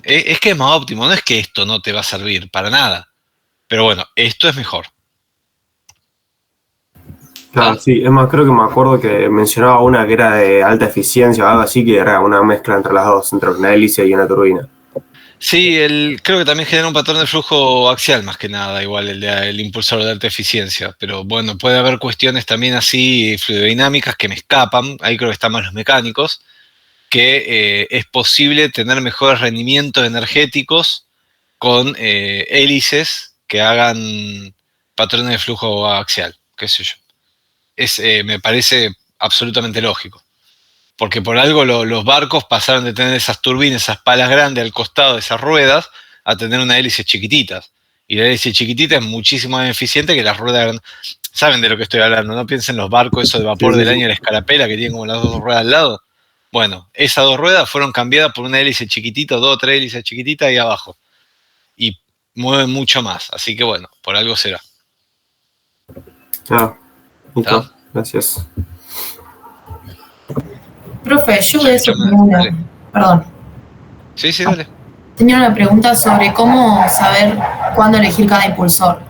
es que es más óptimo, no es que esto no te va a servir para nada. Pero bueno, esto es mejor. Claro, sí, es más, creo que me acuerdo que mencionaba una que era de alta eficiencia o algo así, que era una mezcla entre las dos, entre una hélice y una turbina. Sí, creo que también genera un patrón de flujo axial más que nada, igual el impulsor de alta eficiencia. Pero bueno, puede haber cuestiones también así fluidodinámicas que me escapan, ahí creo que están más los mecánicos, que es posible tener mejores rendimientos energéticos con hélices que hagan patrones de flujo axial, qué sé yo. Me parece absolutamente lógico. Porque por algo los barcos pasaron de tener esas turbinas, esas palas grandes al costado de esas ruedas, a tener unas hélices chiquititas. Y la hélice chiquitita es muchísimo más eficiente que las ruedas grandes. Saben de lo que estoy hablando, ¿no? Piensen en los barcos, esos de vapor del año de la Escarapela, que tienen como las dos ruedas al lado. Bueno, esas dos ruedas fueron cambiadas por una hélice chiquitita, dos o tres hélices chiquititas ahí abajo. Y mueven mucho más. Así que bueno, por algo será. Listo, gracias. Profe, yo de eso tenía una... Perdón. Sí, dale. Tenía una pregunta sobre cómo saber cuándo elegir cada impulsor.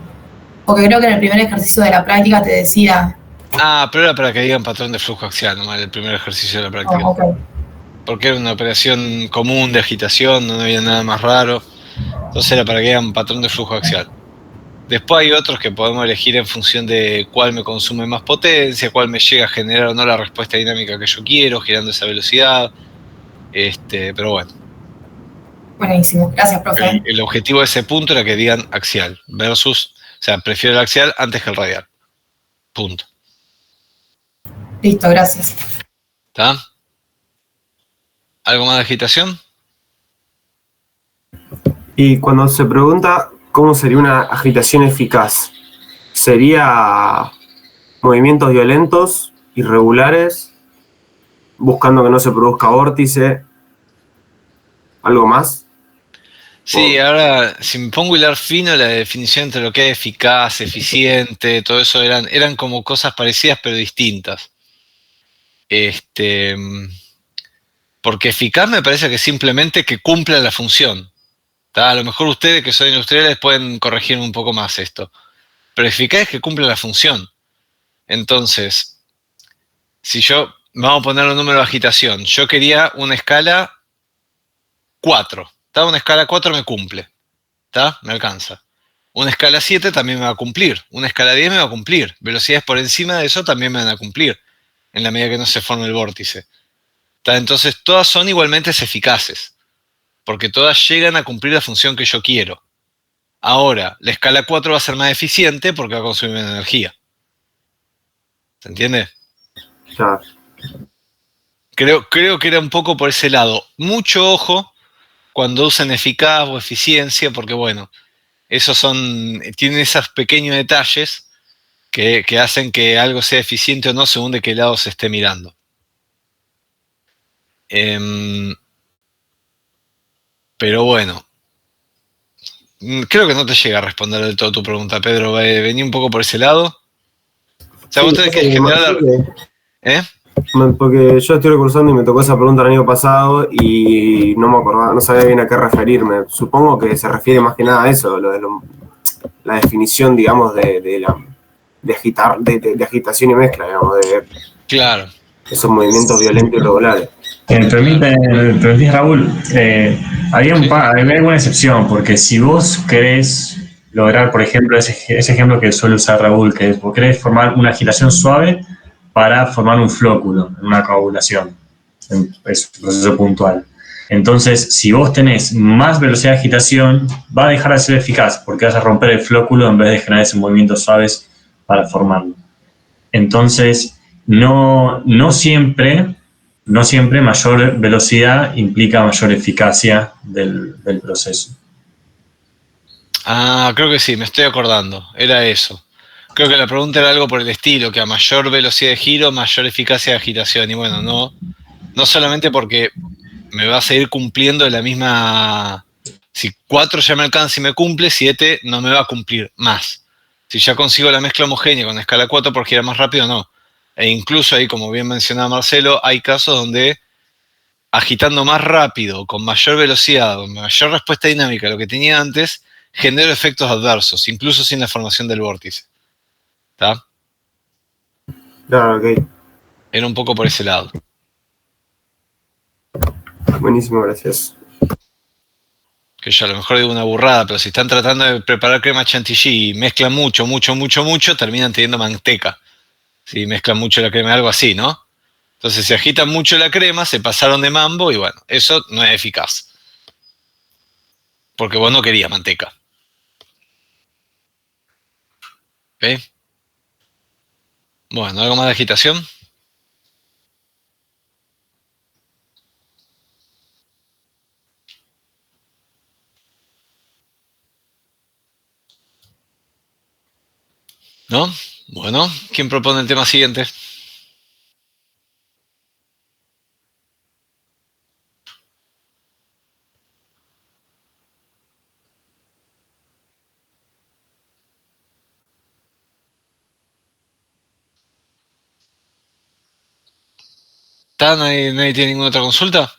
Porque creo que en el primer ejercicio de la práctica te decía... Pero era para que digan patrón de flujo axial, nomás el primer ejercicio de la práctica. Porque era una operación común de agitación, no había nada más raro. Entonces era para que digan patrón de flujo axial. Después hay otros que podemos elegir en función de cuál me consume más potencia, cuál me llega a generar o no la respuesta dinámica que yo quiero, girando esa velocidad. Pero bueno. Buenísimo, gracias, profe. El objetivo de ese punto era que digan axial versus, o sea, prefiero el axial antes que el radial. Punto. Listo, gracias. ¿Está? ¿Algo más de agitación? Y cuando se pregunta cómo sería una agitación eficaz, ¿sería movimientos violentos, irregulares, buscando que no se produzca vórtice? ¿Algo más? Sí, ahora, si me pongo a hilar fino, la definición entre lo que es eficaz, eficiente, todo eso eran como cosas parecidas pero distintas. Porque eficaz me parece que simplemente que cumpla la función. ¿Tá? A lo mejor ustedes que son industriales pueden corregirme un poco más esto. Pero eficaz es que cumpla la función. Entonces, si vamos a poner un número de agitación, yo quería una escala 4. ¿Tá? Una escala 4 me cumple. ¿Tá? Me alcanza. Una escala 7 también me va a cumplir. Una escala 10 me va a cumplir. Velocidades por encima de eso también me van a cumplir. En la medida que no se forme el vórtice. ¿Tá? Entonces, todas son igualmente eficaces. Porque todas llegan a cumplir la función que yo quiero. Ahora, la escala 4 va a ser más eficiente porque va a consumir menos energía. ¿Se entiende? Claro. Creo que era un poco por ese lado. Mucho ojo cuando usan eficaz o eficiencia, porque bueno, tienen esos pequeños detalles que hacen que algo sea eficiente o no según de qué lado se esté mirando. Pero bueno, creo que no te llega a responder del todo tu pregunta, Pedro. Vení un poco por ese lado. O sea, vos tenés que generar... Porque yo estoy recursando y me tocó esa pregunta el año pasado y no me acordaba, no sabía bien a qué referirme. Supongo que se refiere más que nada a eso, la definición, digamos, de agitación y mezcla, digamos, de esos movimientos violentos y regulares. Me permitís, Raúl, había alguna excepción, porque si vos querés lograr, por ejemplo, ese ejemplo que suele usar Raúl, que es vos querés formar una agitación suave para formar un flóculo, una coagulación, es un proceso puntual. Entonces, si vos tenés más velocidad de agitación, va a dejar de ser eficaz, porque vas a romper el flóculo en vez de generar esos movimientos suaves para formarlo. Entonces, no siempre mayor velocidad implica mayor eficacia del proceso. Ah, creo que sí, me estoy acordando. Era eso. Creo que la pregunta era algo por el estilo, que a mayor velocidad de giro, mayor eficacia de agitación. Y bueno, no solamente porque me va a seguir cumpliendo la misma... Si 4 ya me alcanza y me cumple, 7 no me va a cumplir más. Si ya consigo la mezcla homogénea con escala 4 por girar más rápido, no. E incluso ahí, como bien mencionaba Marcelo, hay casos donde agitando más rápido, con mayor velocidad, con mayor respuesta dinámica a lo que tenía antes, genero efectos adversos, incluso sin la formación del vórtice. ¿Está? Claro, ok. Era un poco por ese lado. Buenísimo, gracias. Que yo a lo mejor digo una burrada, pero si están tratando de preparar crema chantilly y mezclan mucho, terminan teniendo manteca. Si mezclan mucho la crema, algo así, ¿no? Entonces, si agitan mucho la crema, se pasaron de mambo y bueno, eso no es eficaz. Porque vos no querías manteca. ¿Ok? Bueno, ¿algo más de agitación? ¿No? Bueno, ¿quién propone el tema siguiente? ¿Nadie tiene ninguna otra consulta?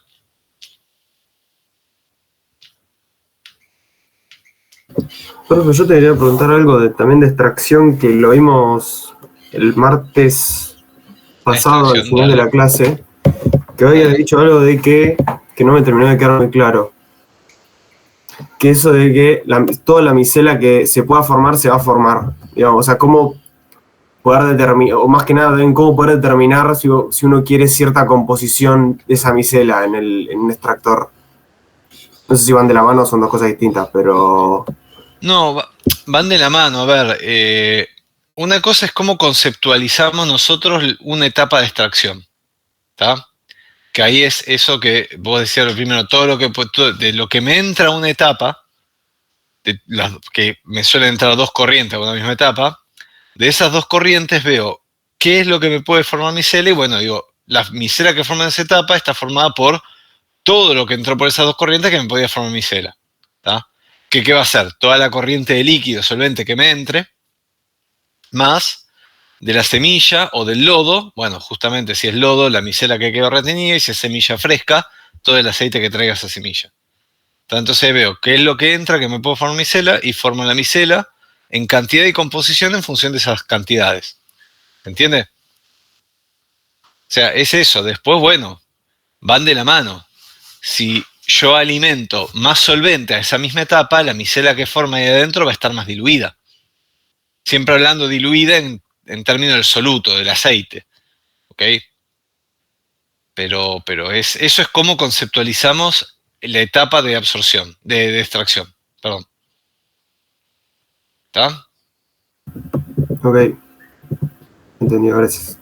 Profe, yo te quería preguntar algo también de extracción, que lo vimos el martes pasado al final de la clase, que había dicho algo de que no me terminó de quedar muy claro. que eso de que toda la micela que se pueda formar, se va a formar. Digamos, o sea, cómo poder determinar, o más que nada, en cómo poder determinar si uno quiere cierta composición de esa micela en un extractor. No sé si van de la mano o son dos cosas distintas, pero... No, van de la mano. A ver, una cosa es cómo conceptualizamos nosotros una etapa de extracción, ¿está? Que ahí es eso que vos decías lo primero, de lo que me entra una etapa, que me suelen entrar dos corrientes a una misma etapa, de esas dos corrientes veo qué es lo que me puede formar micela y bueno, digo, la micela que forma esa etapa está formada por todo lo que entró por esas dos corrientes que me podía formar micela, ¿está? ¿Qué va a ser? Toda la corriente de líquido solvente que me entre, más de la semilla o del lodo, bueno, justamente si es lodo, la micela que quedó retenida, y si es semilla fresca, todo el aceite que traiga esa semilla. Entonces veo qué es lo que entra, que me puedo formar micela, y formo la micela en cantidad y composición en función de esas cantidades. ¿Entiende? O sea, es eso. Después, bueno, van de la mano. Si yo alimento más solvente a esa misma etapa, la micela que forma ahí adentro va a estar más diluida. Siempre hablando diluida en términos del soluto, del aceite. ¿Ok? Pero eso es como conceptualizamos la etapa de absorción, de extracción. Perdón. ¿Está? Ok. Entendido, gracias.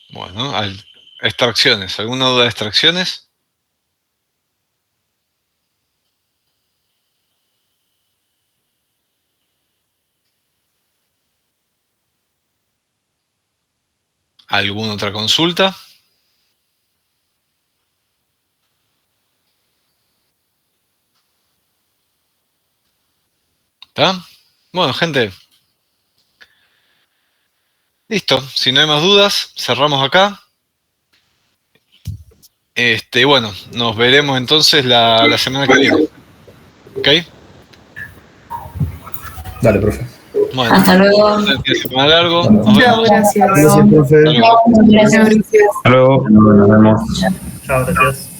Bueno, extracciones. ¿Alguna duda de extracciones? ¿Alguna otra consulta? ¿Está? Bueno, gente. Listo. Si no hay más dudas, cerramos acá. Bueno, nos veremos entonces la semana que viene. ¿Ok? Dale, profe. Bueno, hasta luego. Semana largo. Chao, gracias. Gracias, profe. Gracias. Hasta luego. Nos vemos. Chao, gracias.